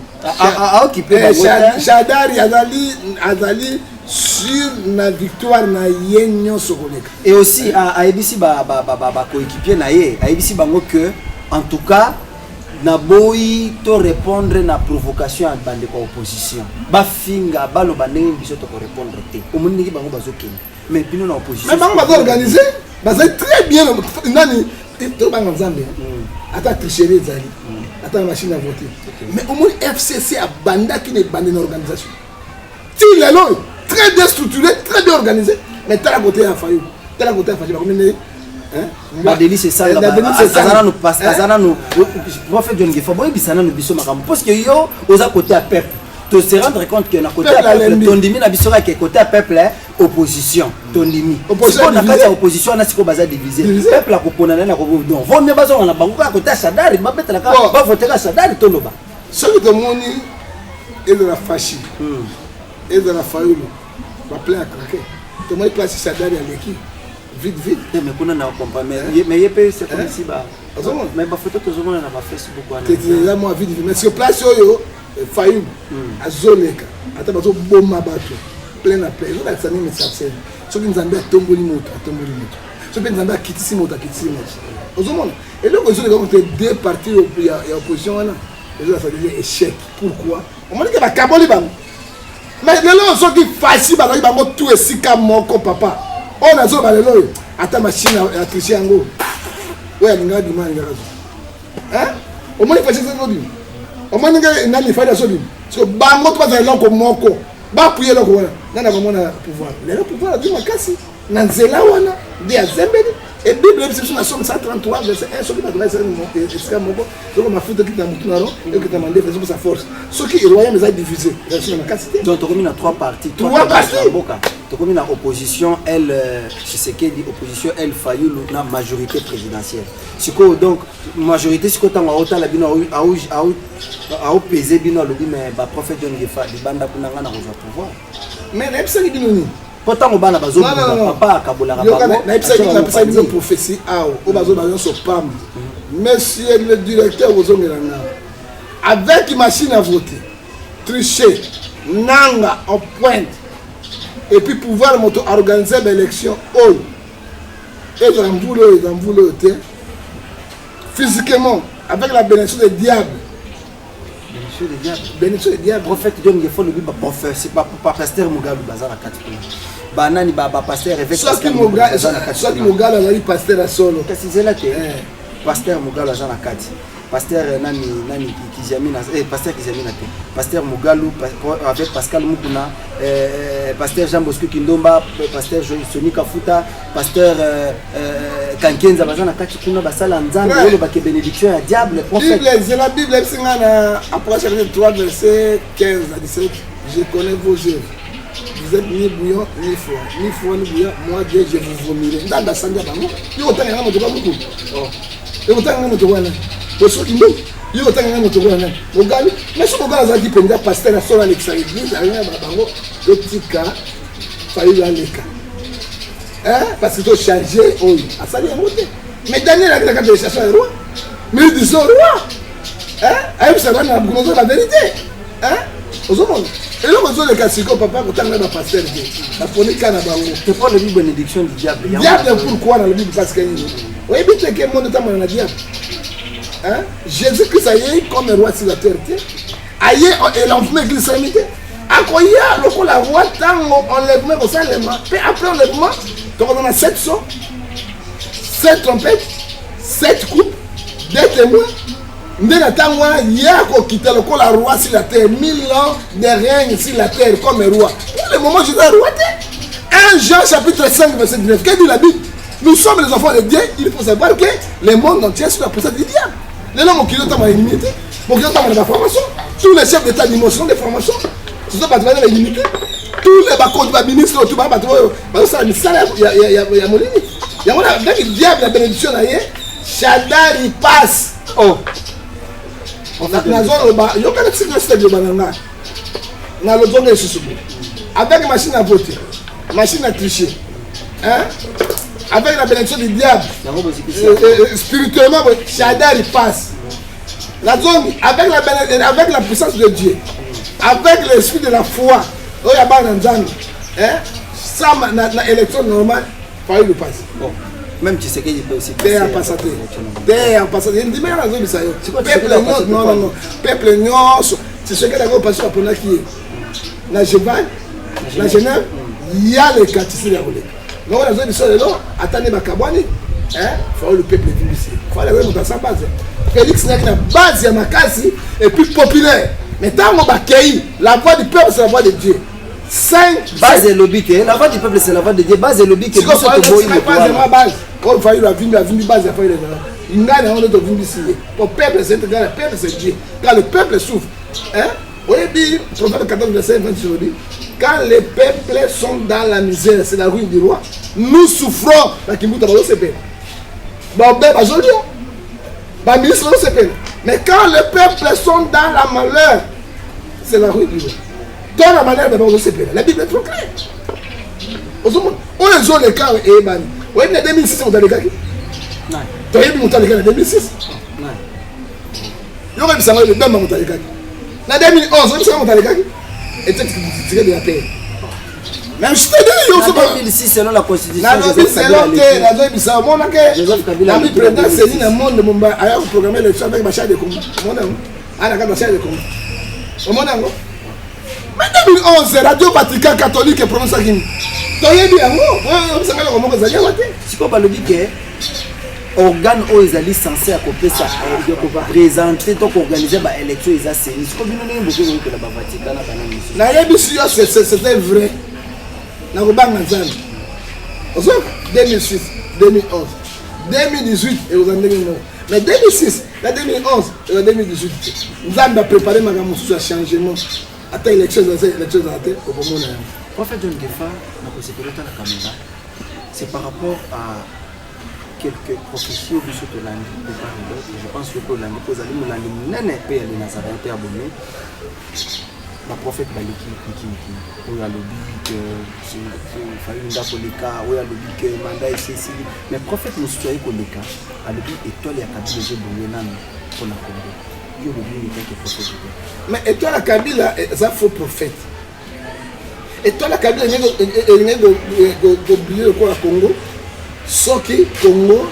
occupé Shadari azali sur la victoire na yenyo sokoleka et aussi a ebisi ba coéquipier na ye a ebisi bango que en tout cas na boyi to répondre na provocation ya bande ko opposition ba finga balo bandenge biso to ko répondre te omoni ki bango bazokende mais pino na opposition mais bango bazo organiser bazo très bien nani to bango nzambe ata tricherie ezali ata machine à voter mais au moins FCC a bandaki ne bande na organisation ti lelo très bien structuré, très bien organisé, mais tel à côté à Fayou, tel à côté à Fayou, Badeli c'est ça, Azana nous passe, Azana nous, prophète John Gefa, boy bisana nous biso makam, parce que yo, aux à côté à peuple, te se rendre compte que na côté à peuple, ton dimi na biso qui est côté à peuple, opposition, ton dimi. Opposition na kati opposition na siko baza divisé, peuple a kopona na ko donc, vaut mieux bazo na bango à côté à Shadari, ba beta la ka, ba voter à Shadari toloba. Celui de moni et de la Fachi. Et de la Fayulu, va plein à craquer. Tout le monde place Shadari à l'équipe. Vite. Mais qu'on a compris, mais il peut c'est comme si mais ma photo tout le monde na Facebook. C'est là moi vite. Mais sur place yo Fayulu, à Zoleka, à tabazo bomba bato, plein à plein. Là ça n'est pas ça. Ce qui nous a mis tomboli moto. Ce qui nous a mis kitisi moto. Aux hommes. Et là vous avez compté deux partis opposition là. Et là ça devient échec. Pourquoi? On m'a dit que va kaboli bang. Mais les gens sont qui facile, ils vont tout et si comme mon papa. On a besoin de l'eau. Attends machine à tricher en gros. Oui, il y a du mal. Hein? Au moins il faut chercher l'eau. Au moins il y a une faille de solide. Parce que bango tu vas aller là comme mon co. Bah prier là quoi. N'en a pas mon pouvoir. Les pouvoir du makasi. Nanzela wana dia zembeli. Et Bible c'est sur la somme 133 verset 1 ce qui va donner c'est mon moko. Donc ma faute qui t'a montré et qui t'a demandé pour sa force. Ce qui est royaume les a diffusé. Donc tu commune à trois parties. Trois parties. Tu commune à opposition elle je sais qu'elle dit opposition elle Fayulu na majorité présidentielle. Siko donc majorité siko tanga autant la bino a peser bino le dit mais ba prophète John Gefa di banda kunanga na pouvoir. Mais l'epsa qui bino pourtant on va bazo papa kabola bango na epsa une prophétie au bazo bazo so pam. Monsieur le directeur Ozongelanga avec machine à voter tricher nanga en pointe et puis pouvoir organiser l'élection et dans boulot physiquement avec la bénédiction des diables. Bénédiction des diables. Prophète John Gefa le dit prophète c'est pas pasteur Mugalu bazara 4 banani ba pasteur évêque soit qui Mugalu azali pasteur à solo kasi zela te pasteur Mugalu azana 4 pasteur nani Kijamina pasteur Kijamina te pasteur Mugalu avec Pascal Mukuna pasteur Jean Bosco Kindomba pasteur Soni Kafuta pasteur Kankenza bazana 4 kuna basala nzambe yolo ba ke bénédiction ya diable prophète la Bible singana Apôtre 3 verset 15 à 17 je connais vos œuvres. Vous êtes ni bouillant, ni froid. Ni froid, ni bouillant. Moi, Dieu, je vous vomirai. Dans la sandia, il y a autant de gens qui ont il y a autant de gens qui ont il y a autant de gens qui ont mais si vous avez dit que vous avez pasteur à son l'église, il y a un petit cas, il y a un cas. Parce que tu as chargé, à ça, il y a un côté. Mais Daniel a dit que tu as cherché le roi. Mais il dit au roi. Aïe, ça va, nous la vérité. Aux hommes. Et là, on a le cassico, papa, quand on a pasteur, la ponique à la bango. C'est pas le Bible bénédiction du diable. Diable, pourquoi dans le Bible? Parce que oui, mais tu es quel monde dans le diable? Jésus-Christ a eu comme roi sur la terre. Aïe, et l'enfant de l'église s'est à quoi il y a le roi, tant enlèvement, comme ça, après enlèvement, on a 7 sons, 7 trompettes, 7 coupes, 2 témoins. Il y a le roi sur la terre, 1000 ans de règne sur la terre comme un roi. Le moment où je suis roi, 1 Jean chapitre 5 verset 19, qu'est-ce que dit la Bible? Nous sommes les enfants de Dieu, il faut savoir que le monde entier est sous la puissance du diable. Les hommes qui ont été limité, pour qu'ils aient la formation. tous les chefs d'état du monde sont des formations. Ce sont pas les limités. Tous les ministres, tout ça, il y a mon limite. Il y a un diable, la bénédiction, Chadar, il passe. Oh. Avec machine à voter, machine à tricher, hein? Avec la bénédiction du diable, spirituellement, Chadar il passe. La zone, avec la puissance de Dieu, avec l'esprit de la foi, ça, l'élection normale, il faut le passer. Bon. Même tu sais qu'il peut aussi passer. Peuple nyonso, tu sais que la passer pour la qui est. La Cheval, la Genève, il y a les quartiers de la roulette. Donc on a besoin de ça, attendez ma cabane, il faut le peuple vivre ici. Il faut aller dans sa base. Félix n'a qu'une base à ma case et puis populaire. Mais tant qu'on va accueillir, la voix du peuple, c'est la voix de Dieu. 5 base et lobby, la voix du peuple, c'est la voix de Dieu. Base et lobby, c'est ma base. Quand il faut la vie, base, il faut aller il gagne on est devenu ici. Pour le peuple, c'est le peuple, c'est Dieu. Quand le peuple souffre, oui, prophète 14, verset 20, quand les peuples sont dans la misère, c'est la ruine du roi. Nous souffrons. Mais quand les peuples sont dans la malheur, c'est la ruine du roi. Dans la malheur, la Bible est trop claire. On les a les cas et bani. Oui, en 2006, on a les cas. Tu as eu mon temps en 2006. Il y a eu le même montant de cas. En 2011, on a les cas. Et tu as de la paix. Même si tu as dit, 2006, selon la constitution, en 2011, Radio Vatican catholique et prononce qui. Si on parle de organe où ils allaient censés présenter donc organiser l'élection ils a saisi. Si on que la Vatican c'était vrai. Na Robang Nazan. 2006, 2011, 2018 et aux années 2009. Mais 2006, 2011 et 2018, nous avons préparé ma gamme sur changement. Attends l'élection à terre au moment où en fait John Gefa la caméra c'est par rapport à quelques professions du sud de l'année de part et d'autre. Je pense que pour l'année pour aller mon année nene paye les Nazareth paye abonné ma prophète baliki où il y a le but que c'est une dapolika où il y a le but que mandat est ceci mais prophète nous soyez koleka à le but étoile ya kabila je bonena pour la Congo. Mais et toi la Kabila, c'est un faux prophète. Et toi la Kabila, il y a oublié le coup à Congo, Soki, Congo,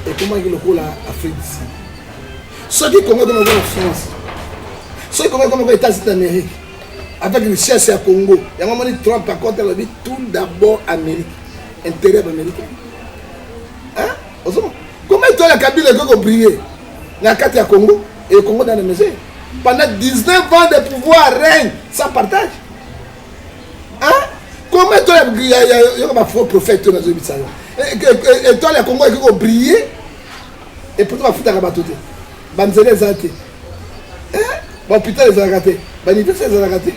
et comment il y a le coup à Afrique d'ici. Soki, Congo, dans la France. Soki, Congo, comme les États-Unis d'Amérique. Avec une richesse à Congo. Il y a un moment donné, Trump, par contre, il a dit tout d'abord Amérique. Intérêt américain. Hein? Comment toi la Kabila, il a brillé dans la carte à Congo? Et le Congo dans les musées. Pendant 19 ans de pouvoir règne sans partage. Hein? Comment toi, il y a un faux prophète dans le Bissau. Et toi, le Congo, il a brillé. Et pourtant, il faut faire un bateau. Banzele les ratés. Hein? L'hôpital les a ratés. L'université les a ratés.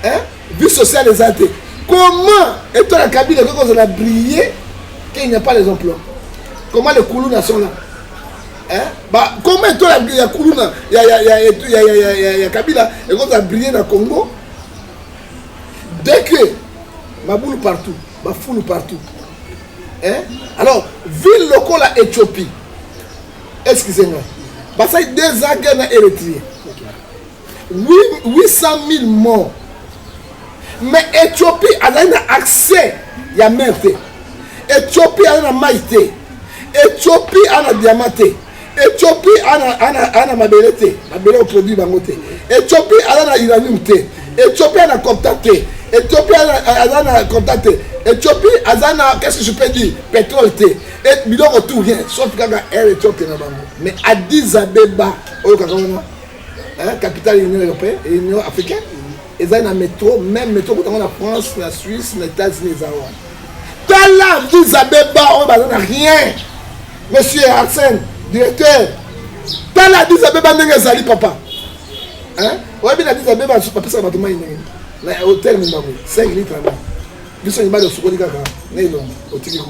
Hein? Vie sociale les a ratés. Comment, et toi, la cabine, il a brillé qu'il n'y a pas les emplois? Comment les Koulouna sont là? Comment il y a Koulouna, il y a Kabila, et quand on a brillé dans le Congo, dès que ma boule partout, ma foule partout. Alors, ville locale à Éthiopie, excusez-moi, parce que 2 ans qu'il y a Érythrée, 800 000 morts. Mais Éthiopie a un accès, il y a merde. Éthiopie a un maïté. Éthiopie a un diamanté. Éthiopie a un mabelete, mabele au produit bangote. Éthiopie a un uranium té. Éthiopie a un contacté. Éthiopie a un contacté. Éthiopie a un, qu'est-ce que je peux dire, pétrole té. Et bidon autour rien, sauf qu'il y a un Éthiopie dans le bango. Mais Addis Abeba, capitale de l'Union européenne et l'Union africaine, ils ont un métro, même métro pour la France, la Suisse, les États-Unis, les Arabes. Dans la Addis Abeba, on n'a rien. Monsieur Arsène, directeur, dans la Addis Abeba, papa. Ouais, bien, il y a des gens qui sont na hôtel, 5 litres. Ils sont de Sokoli Kaka, au Tigre.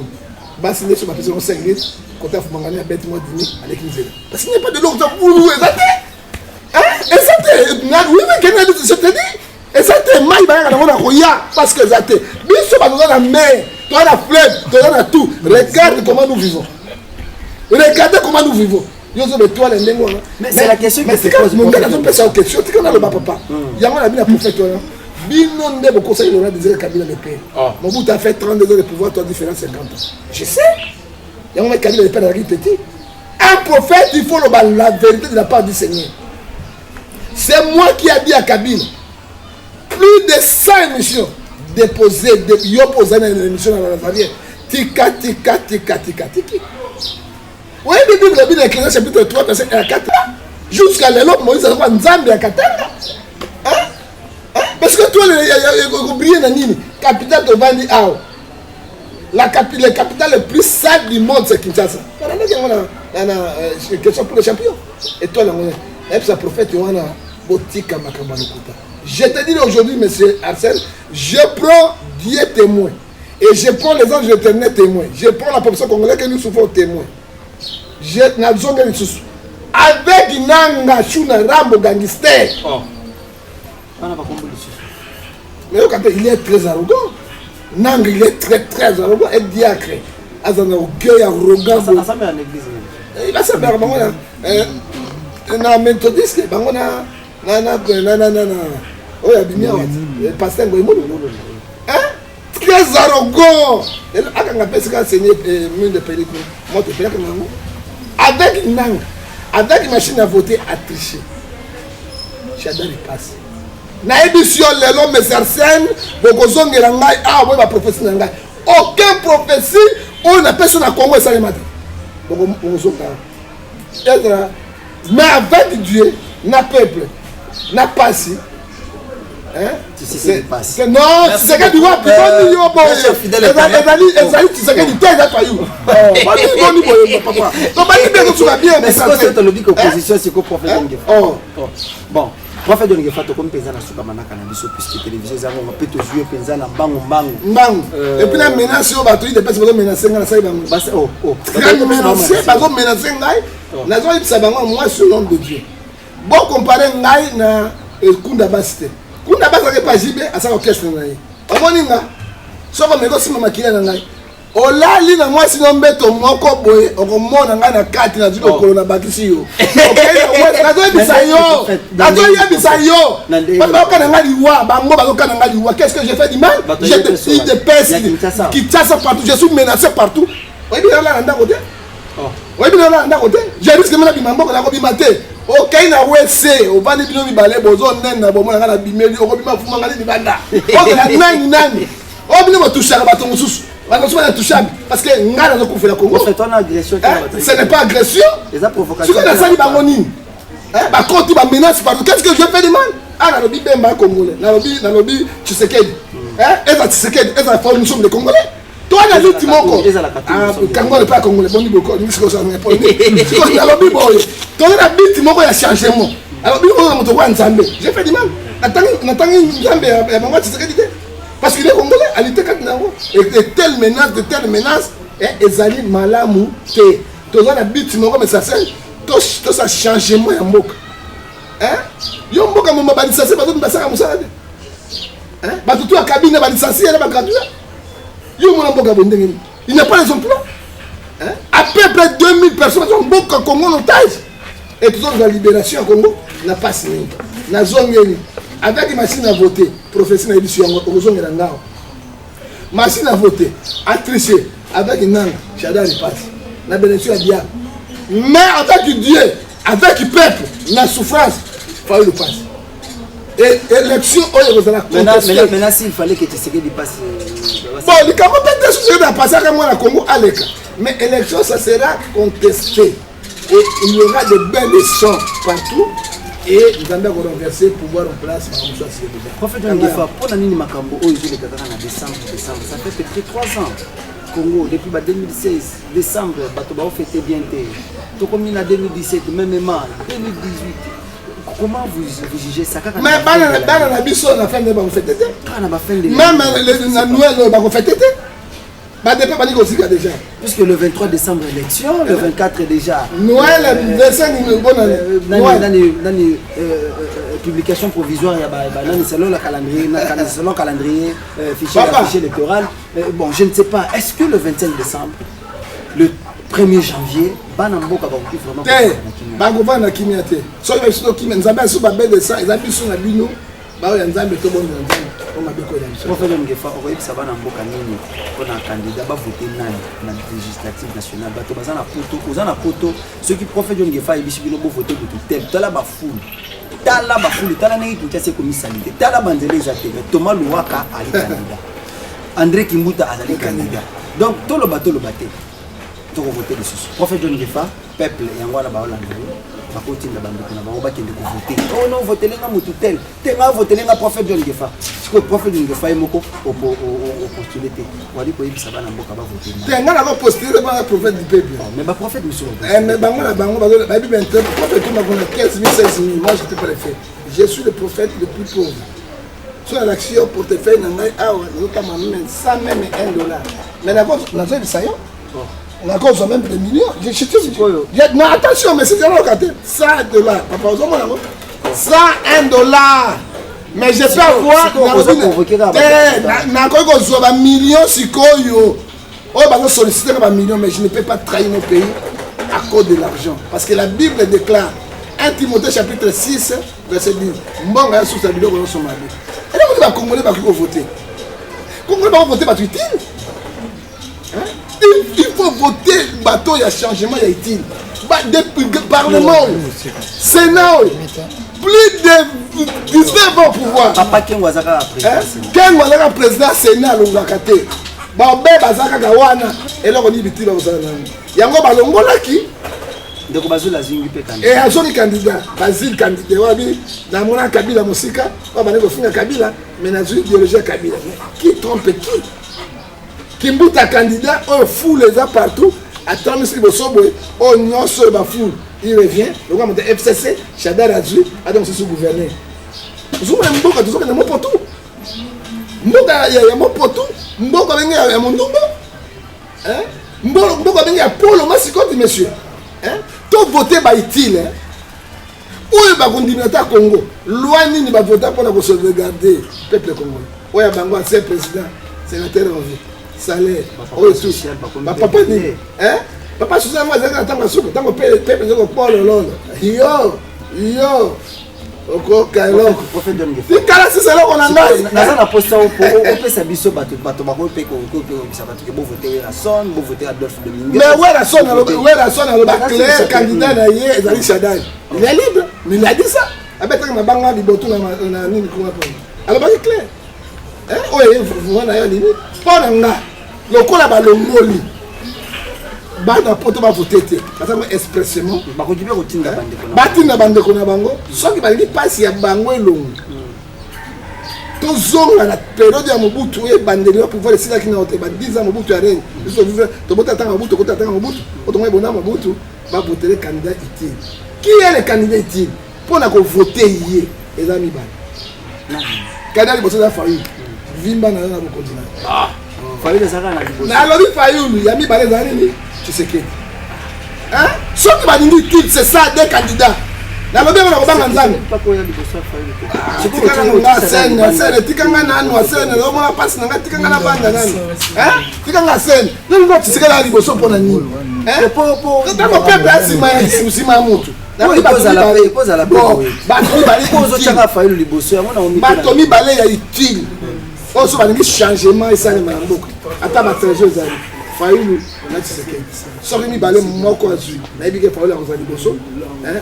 Bassi, les gens 5 litres, quand tu as fait un bêtement dîner avec une zèle. Parce qu'il n'y a pas de l'eau pour nous, et ça t'est. Et ça t'est. Oui, mais je te dis. Et ça t'est mal, parce que ça t'est. Bien sûr, nous avons la mer, tu as la flemme, tu as la tout. Regarde comment nous vivons. Regardez comment nous vivons. Mais c'est la question que je pose. Mon gars, je pose une question. Tu connais le papa. Il y a un ami à prophète. Bino Ndebo conseil il aura désiré Kabila le paix. Mon bout a fait 32 ans de pouvoir, toi différent 50 ans. Je sais. Il y a un Kabila le paix dans la petit. Un prophète, il faut la vérité de la part du Seigneur. C'est moi qui a dit à Kabila plus de 100 émissions déposées, opposées à une émission dans la Nazarien. Tika. Oui, la Bible est chapitre 3, verset 1 à 4. Jusqu'à l'époque, Moïse a dit Nzambe à Katanga. Parce que toi, il y a oublié Nanini, capitale de Vandi Ao. La capitale le plus sale du monde, c'est Kinshasa. Il y a une question pour le champion. Et toi, il y a un prophète, il y a un botika Makambalukuta. Je te dis aujourd'hui, monsieur Arsène, je prends Dieu témoin. Et je prends les anges éternels témoins. Je prends la population congolaise que nous souffrons témoin. Avec Nanga Chuna Rambo Gangster. Mais il est très arrogant. Nang, il est très arrogant. Et diacre. Azana orgueil, arrogant. Ça met en église. Il va savoir. Na méthodiste. Oh, il y a bien. Pasteur Ngoïmoulou. Très arrogant. Avec Nang, avec machine à voter, à tricher. J'adore les passes. Na édition l'homme Arsène, Bokozong et Langai, ah oui, ma prophétie Langai. Aucun prophétie, on a personne à Congo et ça les matin. Mais avec Dieu, n'a peuple, n'a pas si. Hein? C'est non, c'est que tu vois, tu bon, prophète de Ngefato comme paysan à Soukamanaka na biso puisque télévision za on peut te jouer paysan na mbangu et puis la menace au bateau des personnes menacer na ça bango menacer ngai na zo ipsa bango moi sur nom de Dieu bon comparer ngai na Kunda Basite Kunda Basite pas jibe à ça orchestre ngai omoninga so ba mego sima makila na ngai olali na mwasi no mbeto moko boye okomona ngai na kati na ziko kolona bakisi yo okay nazo yebisa yo bazoka na ngai liwa bango bazoka na ngai liwa qu'est-ce que j'ai fait du mal j'ai des pestes qui chassent partout je suis menacé partout oyebi na nda côté oyebi na nda côté je risque même na bimambo na ko bimate okay na wese obani bino mibale bozo nena bomona na bimeli okobima fuma ngali libanda okay na nani obino motushaka bato mususu parce que Ngala a fait la Congo. Ce n'est pas agression. C'est provocation. Ce qu'on a dit, Bangonine. Par contre, tu vas menacer partout. Qu'est-ce que je fais de mal? Ah, dans le Bimba Congolais. Dans le Bimba, tu sais qu'elle. Elle a Tshisekedi. Elle a fait une somme de Congolais. Toi, la lutte, tu m'en connais. Ah, Congo n'est pas Congolais. Bon, il beaucoup. Nous, c'est ça. Dans le Bimba, toi, la lutte, tu m'en connais, il y a changement. Alors, Bimba, on a Nzambe. J'ai fait du mal. N'attends Nzambe à Maman Tshisekedi. Parce qu'il est congolais, il était et de telles menaces, et Zali Malamou, tu as la bite, mais ça c'est tout ça changement en moque. Hein? Yo mboka mon m'a licencié parce que m'basa musala. Hein? Ba tout à cabine ba licencié là ba gratuit. Yo mon mboka bondengeni. Il n'y a pas les emplois. Hein? À peu près 2000 personnes sont mboka Congo en otage. Et tout la libération au Congo n'a pas signé. Na zone avec une machine à voter, professionnel édition, machine à voter, à tricher, avec une langue, j'adore les passes. La bénédiction est bien. Mais avec Dieu, avec le peuple, la souffrance, il faut le passer. Et l'élection, maintenant, s'il fallait que tu sais qu'il passe. Bon, les Camerounais peut-être que tu as passé à moi, Congo, à l'écart. Mais l'élection, ça sera contesté. Et il y aura de belles leçons partout. Et nous allons renverser le pouvoir en place. Prophète Ngefa, pour l'année de Makambo, il y a en décembre, ça fait peut-être 3 ans. Congo, depuis 2016, décembre, on fêté bien. Tout comme en 2017, même en 2018. comment vous jugez ça? Mais dans la biso on a fait des fêtes. Même la Noël on va fêter. Bah depuis pas dit aussi déjà. Puisque le 23 décembre élection, le 24 déjà. Noël le 25 bonne année. Publication provisoire selon le calendrier fichier électoral. Bon, je ne sais pas, est-ce que le 25 décembre, le 1er janvier, Banamboka va vraiment Bagovan na Kimiate. So il faut que Nzamba so ba de ça, ils habitent sur la bino. Ba ya Nzambe to bon Nzambe. On m'a bien connu. Professeur Ngefa, on va ça Banamboka nini pour un candidat ba voter nani na législative nationale. Bato bazana poto, ozana poto, ceux qui professeur Ngefa et bisibino bo voter pour tout tel. Tala ba foule. Tala ba foule, tala ngi tout c'est comme sanité. Tala banzele zate, Thomas Louaka ali candidat. André Kimbuta ali candidat. Donc tout le bateau pour voter dessus. Prophète John Gefa, peuple, et en voilà, bah, on a continué à voter. Oh non, voter les gens, tout tel. Tu vas voter les gens, prophète John Gefa. Parce que le prophète John Gefa est moko au postuler. On va dire que ça va voter. Tu as postulé le prophète du peuple. Mais le prophète, monsieur. Mais la Bible est un prophète qui m'a donné 15 000, 16 000. Moi, je ne peux pas le faire. Je suis le prophète le plus pauvre. Sur l'action pour te faire, notamment même 100 même $1. Mais d'abord, on a fait ça. On a encore même des millions. Non, attention, mais c'est un locataire. $100. Papa, $100. Mais je peux avoir un million si koyo. Oh, bah, solliciter un million, mais je ne peux pas trahir mon pays à cause de l'argent. Parce que la Bible déclare, 1 Timothée chapitre 6, verset 10. Bon, sous sa vidéo, on s'en va. Et là, on va Congolais qui vont voter. Congolais vont voter par utile. Il faut voter le bateau, il y a changement, il y a utile. Depuis le Parlement, Sénat, plus de 19 ans au pouvoir. Papa Kengwazaka président. Kengwazaka président Sénat, le Wakate. Babé Bazaka Gawana, et là on dit utile aux Anglais. Yango Balongolaki. Donc Bazou la Zingi peut candidat. Et à son candidat, Basile candidat, Wabi, dans mon Kabila Mosika, on va aller au Kabila, mais dans une idéologie Kabila. Qui trompe qui? Kimbuta candidat, on fout les gens partout. Attends, si vous savez, on non seul ma foule, il revient. Le gars de FCC, Chadar Adju, Adam c'est sous-gouverneur. Vous avez un mot quand vous avez un mot pour tout. Mboka il y a un mot pour tout. Mboka il y a un mot pour tout. Mboka il y a Paul Massikote, monsieur. Tout voter par utile. Où est le condamnateur Congo? Loi ni va voter pour sauvegarder le peuple congolais. Où est Bango, c'est président, sénateur en vie. Salaire, papa ni, papa Suzanne moi j'ai attendre soupe, tant que peuple je comprends le long. Yo, oko kailo. Prophète John Gefa. C'est là c'est là qu'on a dans la poste au peut sabiso bato ba ko ça va que bon voter à son, bon voter à Adolphe Domingue. Mais ouais la son le clair candidat là hier Ezali Shaddai. Il est libre, mais il a dit ça. Avec na banga di botu na nini ko pas. Alors c'est clair. Oye vous on a nini? Pas nga. Lokola balongoli bana poto ba voter parce que expressément ba ko dibe ko tinda bande ko batinda bande ko na bango soki balingi pasi ya bango elongo tozonga na période ya Mobutu e bandeli ya pouvoir esila kina ote ba 10 ans Mobutu ya reine biso vivre to bota tanga Mobutu ko tanga Mobutu otonga bona Mobutu ba voter le candidat utile. Qui est le candidat utile pour na ko voter yé ezami ba candidat liboso da failli vimba na na ko continent na lobi Fayoulou il y a mis balé dans nini tu sais que ceux qui va dire tout c'est ça des candidats na lobi on va nzambe tikanga nanu asene lo mona passe na tikanga na banda nanu tikanga asene nini tu sais que la liboso pona nini dans le peuple asima mutu batomi balé ya utile. On se va changement et ça les mamboka. Attends ma trésor zali. Fayoulou na tiseke. Sori mi balé moko azui. Na ebike Fayoulou a zali boso.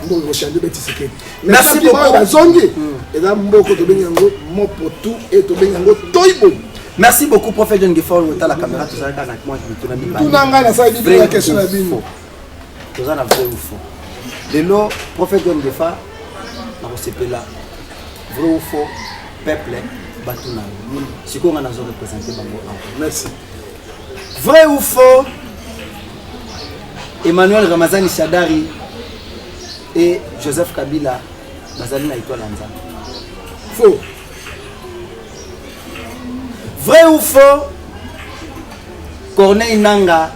Mboko chande betiseke. Merci beaucoup bazongi. Et là mboko to benyango mo potu et to benyango toibo. Merci beaucoup prophète John Gefa on la caméra tout ça avec moi je me tourne tout nanga na ça dit la question na bino. Tout ça na vrai ou faux. De l'eau prophète John Gefa na ko là. Vrai ou faux peuple Batuna. Si qu'on a représenté Bango. Merci. Vrai ou faux, Emmanuel Ramazani Shadari et Joseph Kabila bazali na étoile en Nzambe. Faux. Vrai ou faux? Corneille Nanga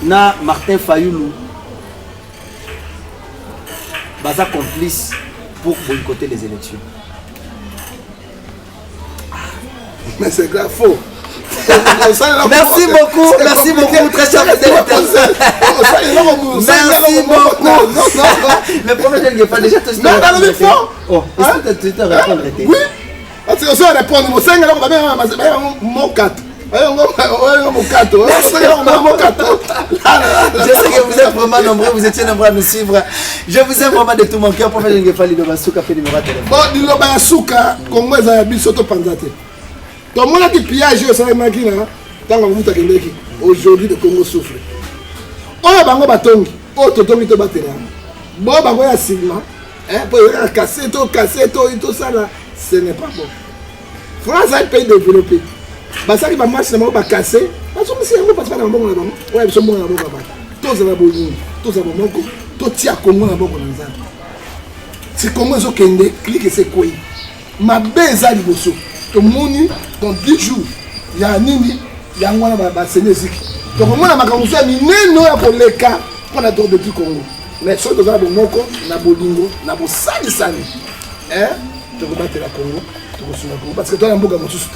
na Martin Fayoulou baza complice pour boycotter les élections. Mais c'est grave faux. Merci beaucoup, très cher fidèle internaute. Merci beaucoup. Le problème c'est que pas déjà tout. Non, mais faux. Oh, est-ce que tu te répondre? Oui. Parce que si on répond, mon 5 alors on va bien mon 4. Je sais que vous êtes vraiment nombreux, vous étiez nombreux à nous suivre. Je vous aime vraiment de tout mon cœur. Prophète Ngefali de Basuka fait numéro de téléphone. Bon, dis-le Basuka, Congo est à Bisoto Panzate. Ton monde a qui pillage au salaire makina, tant que vous t'avez aujourd'hui le Congo souffle. On a bango batongi, oh totongi to batera. Bon bango ya sigma, pour casser tout ça là, ce n'est pas bon. France est un pays développé. Basaki ba marche na ba casser, parce que c'est un passe pas dans bon na bon. Ouais, ils sont bons na bon papa. Tous ça va bonni, tous ça va moko, tout tia Congo na bon na nzana. C'est comment zo kende, clique c'est quoi. Ma beza liboso. To moni dans 10 jours, il y a nini, il y a ngwana ba sénéziki. Donc mona makambo ya mineno ya koleka pour la tour de du Congo. Mais so to za bo moko na bolingo, na bo sali sali. To ko batela Congo. Parce que toi, il y a beaucoup de choses.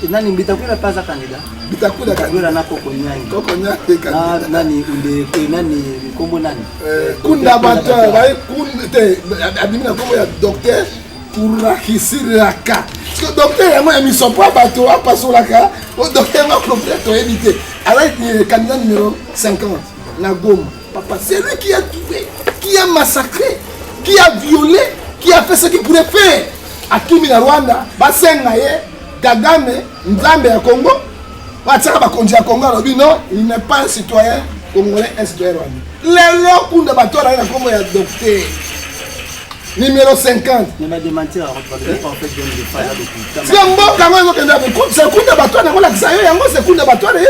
Nani Bitakwira pas un candidat. Bitakwira candidat na Koko Nyangi. Koko Nyangi candidat. Nani Kombo nani. Kunda Bato, Abimina Kombo ya docteur Kurakisiraka. Parce que docteur il y a mis son poids bateau à passer la cas. Le docteur m'a complètement évité. Alors le candidat numéro 50, Nagom. Papa, c'est lui qui a tué, qui a massacré, qui a violé, qui a fait ce qu'il pouvait faire. Akimi na Rwanda, basenga ye, Kagame, Nzambe ya Congo, batsaka bakonzi ya Congo alobi non, il n'est pas un citoyen congolais, un citoyen rwandais. Lelo kunda batola na Congo ya docteur. Numéro 50. Ne m'a démentir en fait je ne vais pas là depuis. C'est un bon kango zo kenda be c'est kunda batola na kola kisayo yango c'est kunda batola ye.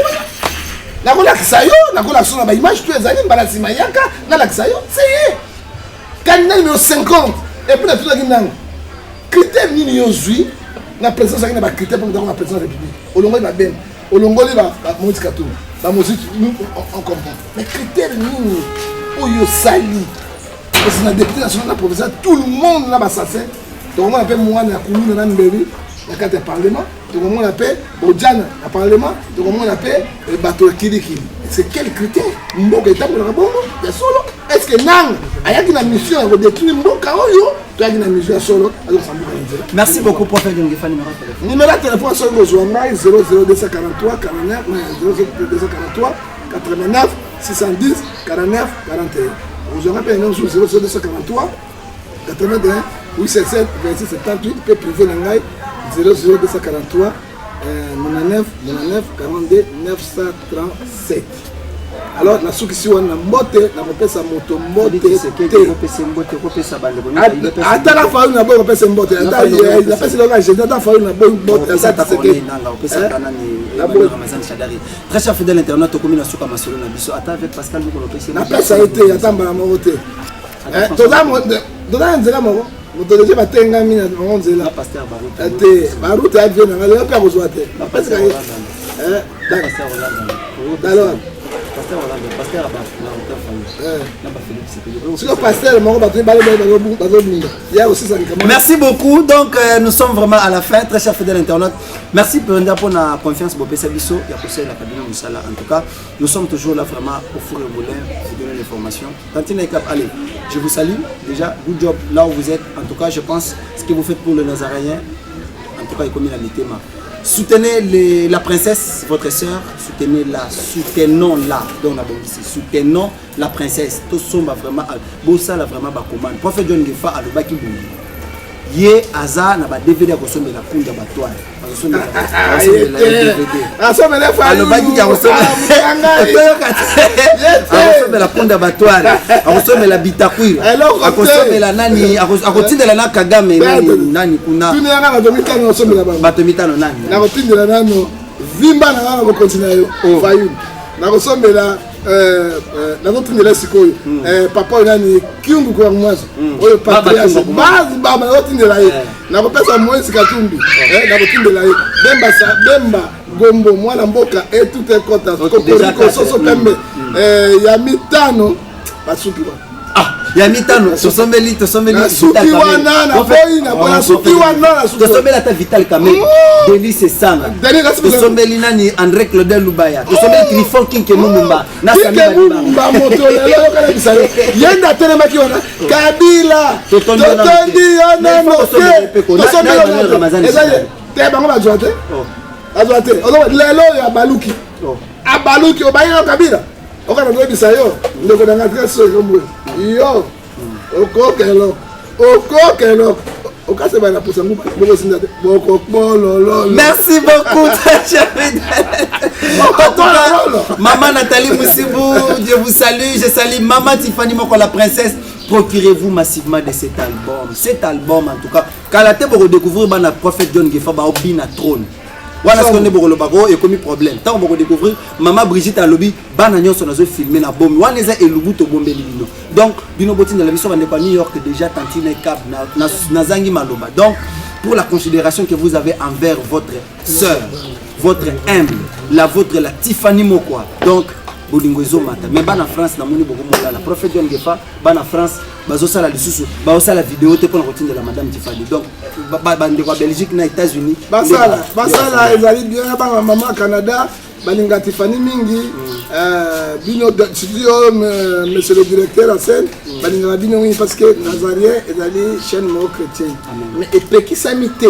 Na kola kisayo, na kola sona ba image tu ezali mbala sima yaka na la kisayo, c'est candidat numéro 50 et puis la tout la kinanga. Critère nini yozui na présidence na ba critère pour la présidence de la République. Olongo ba ben, olongo ba Moïse Katumbi, ba Moïse on comprend. Mais critère nini oyo sali. Parce que na député national na provincial tout le monde là ba assassin. Donc on appelle moi na Kulu na Mbeli, na carte parlement. Donc on appelle Bojana na parlement. Donc on appelle bateau Kiriki. C'est quel critère? Mboka etambo na bongo ya solo. Est-ce que nang ayaki na mission de détruire mboka oyo? Merci beaucoup, prophète Ngefali. Numéro de téléphone sur le 00243 49 0243 89 610 49 41. Je vous rappelle le sur 0243 81 877 26 78 peut privé l'angai 00243 99 99 42 937. Alors, la souki on a mbote, na kopesa moto mbote te. Ata la fayu na bo kopesa mbote. Ata la pesa la j'ai ata fayu na bo mbote. Ata c'est que très cher fidèle internaute comme na suka masolo na biso ata avec Pascal Moko kopesa. Na pesa été ata mbala moko te. Toza nzela moko. Moto deje batenga mina nzela. Pasteur Baroute. Ate Baroute a vient na le pa kozwa te. Na pesa d'accord. Merci beaucoup. Donc nous sommes vraiment à la fin, très chers fidèles internautes. Merci pour la confiance. En tout cas, nous sommes toujours là vraiment au four et au moulin pour donner l'information. Allez, je vous salue déjà. Good job là où vous êtes. En tout cas, je pense ce que vous faites pour le Nazaréen. En tout cas, il commet la mitema. Soutenez la princesse, votre soeur, soutenez-la, soutenons-la. Donc, soutenons la princesse. Tout ça va vraiment, bossa la vraiment ba commande. Prophète John Gefa a le baki boum. Yé aza na ba DVD à consommer la poule de batoile. Consommer la DVD. Consommer la poule. Le baki a consommer la poule de batoile. Consommer la bitakwira. A consommer la nani. A consommer la Kagame nani kuna. Tu n'es pas dans le temps de consommer la bande. Batomitano nani. Na consommer la nano. Vimba na nano continuer. Fayu. Na consommer la nazotindela sikoyo papa oyo nani kiungu kwa mwazo oyo patriarche basi baba nazotindela ye nakopesa Moïse Katumbi nakotindela ye Bemba Gombo mwana mboka etute kota kokoriko soso pembe ya mitano basuki wana ya mitano tosombeli suki wana na boyi na bona suki wana tosombeli ata Vital Kamerhe Delice Sanga tosombeli nani André Claudel Lubaya tosombeli Trifon Kinke Mumba na Mumba moto lelo kana bisalo yenda telemaki wana Kabila totondi ona no tosombeli Ramazani te bango bajote azoate lelo ya baluki abaluki obayina Kabila okana ndo bisayo ndeko danga treso komwe yo okokelo okase na posa nguba boko sindate boko bololo. Merci beaucoup très cher Maman Nathalie Moussibou, je vous salue, je salue Maman Tiffany Moko la princesse. Procurez-vous massivement de cet album en tout cas Kalate pour redécouvrir bana prophète John Gefa ba obina trône. Voilà ce qu'on est pour le bago et comme problème. Tant on va découvrir Maman Brigitte à lobby bana nyonso nazo filmer na bombe. Wana eza elubu to bombe libino. Donc bino botin de la vision bande pas New York déjà tantine cap na zangi maloba. Donc pour la considération que vous avez envers votre sœur, votre humble, la vôtre la Tiffany Moko. Donc bolingo ezomata mais bana France na moni boko mola la prophète John Gefa bana France bazosala lisusu bazosala vidéo te pona kotinda la madame Tiffany. Donc bande kwa Belgique na États-Unis basala ezali bien ba maman Canada balinga Tiffany mingi bino studio monsieur le directeur en scène balinga bino oui parce que Nazarien ezali chaîne mo chrétienne mais epeki samité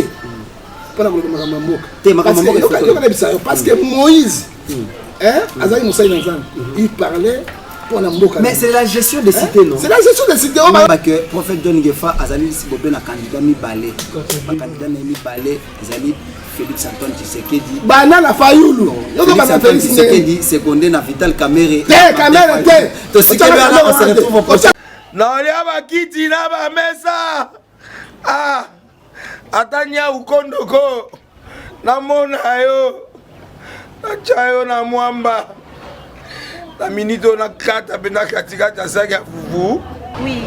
pona ko makamboka parce que Moïse Azali Moussa il parlait pour la mboka. Mais c'est la gestion des cités, non? C'est la gestion des cités. Que prophète John Gefa Azali Sibobé na candidat mi balé. Candidat mi balé, Azali Félix Antoine Tshisekedi. Banana Fayoulou. Félix Antoine Tshisekedi secondé na Vital Kamerhe. Kamerhe. To sikebe ala on se retrouve au prochain. Na olia ba kiti na ba mesa. Atanya ukondoko. Na mona yo. Chayo na mwamba la minito na kata bena katikata saki ya fufu. Oui,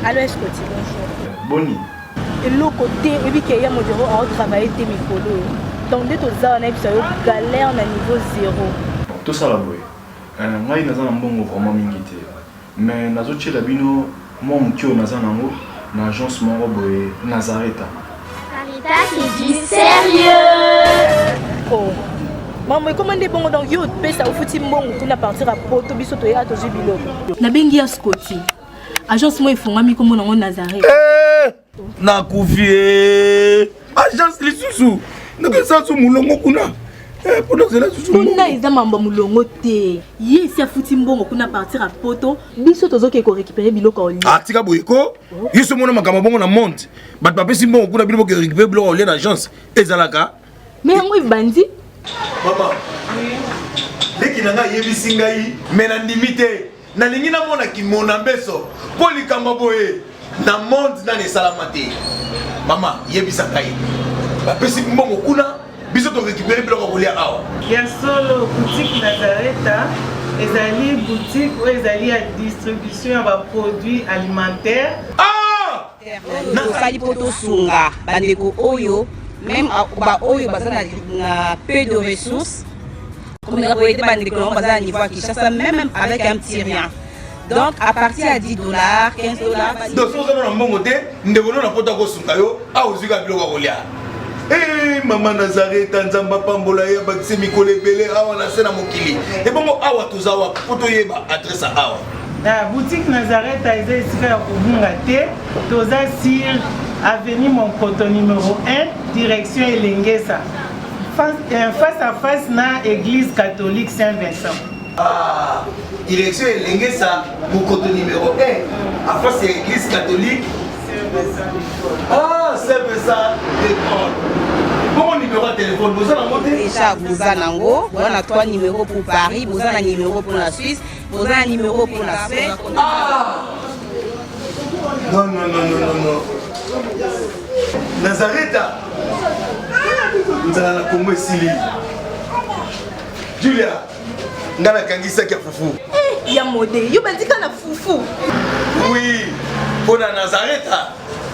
allô Escoti, bonjour. Boni. Et l'autre côté, et puis qu'il y a mon bureau à travailler tes micros. Donc dès que tu as un galère na niveau 0. Tout ça là boy. Ngai naza na mbongo vraiment mingi te. Mais nazo tchela bino moi mukio naza nango na agence moko boy Nazareta. Sarita c'est du sérieux. Oh. Maman, comment est bon donc yo pesa ufuti mbongo kuna partir à poto biso to ya to jibilo. Na bengi ya Scotty. Agence moi ifungami comme na Nazareth. Na kufie. Agence lisusu. Ndeke sansu mulongo kuna. Poto zela susu. Kuna iza mamba mulongo te. Ye si afuti mbongo kuna partir à poto biso to zoke ko récupérer biloko oli. Atika boyeko. Yiso mona makama bongo na monte. Bat papa si mbongo kuna biloko récupérer biloko oli na agence. Ezalaka. Mais moi bandi. Maman, leki nanga yebisi ngai mena ndimite na lingi na mona ki mona mbeso poli kamba boye na monde na ne salamate. Maman, yebisa ngai ba pesi mbongo kuna biso to récupérer biloko kolia awa. Ya solo boutique Nazareta ezali boutique où ezali à distribution ba produits alimentaires. Na sali poto sunga bandeko oyo même oyo bazana na peu de ressources comme on a voyé des bazana niveau à Kinshasa même avec un petit rien. Donc à partir à $10, $15. Donc si vous avez un bon côté, nous devons na poto ko sunga yo a ozika biloko kolia. Maman Nazareth nzamba pambola ya bakise mikole belé awa na sena mokili. Et bongo awa tozawa poto yeba adresse awa. La boutique Nazareth a été ici à Kubungate, toza sur avenue Monkoto numéro 1, direction Elengesa. Face à face na église catholique Saint-Vincent. Direction Elengesa, Monkoto numéro 1, à face à l'église catholique Saint-Vincent de Paul. Bon numéro de téléphone, vous en avez déjà, vous en avez, on a 3 numéros pour Paris, vous en avez un numéro pour la Suisse, vous avez un numéro pour la Suisse. Non. Nazareth, nous allons la Congo Sili. Julia, nous allons la Kangisa qui a foufou. ya modé yo bandika na fufu. Oui, pour la Nazareth,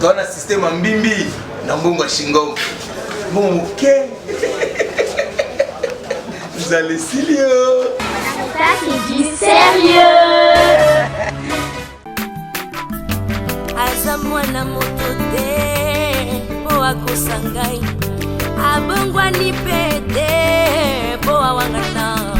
dans le système en bimbi, dans le bon shingo. Bon, ok. Vous allez sérieux. Ça c'est du sérieux. Aza mwana moto te po akosangai abongwani pete po awangata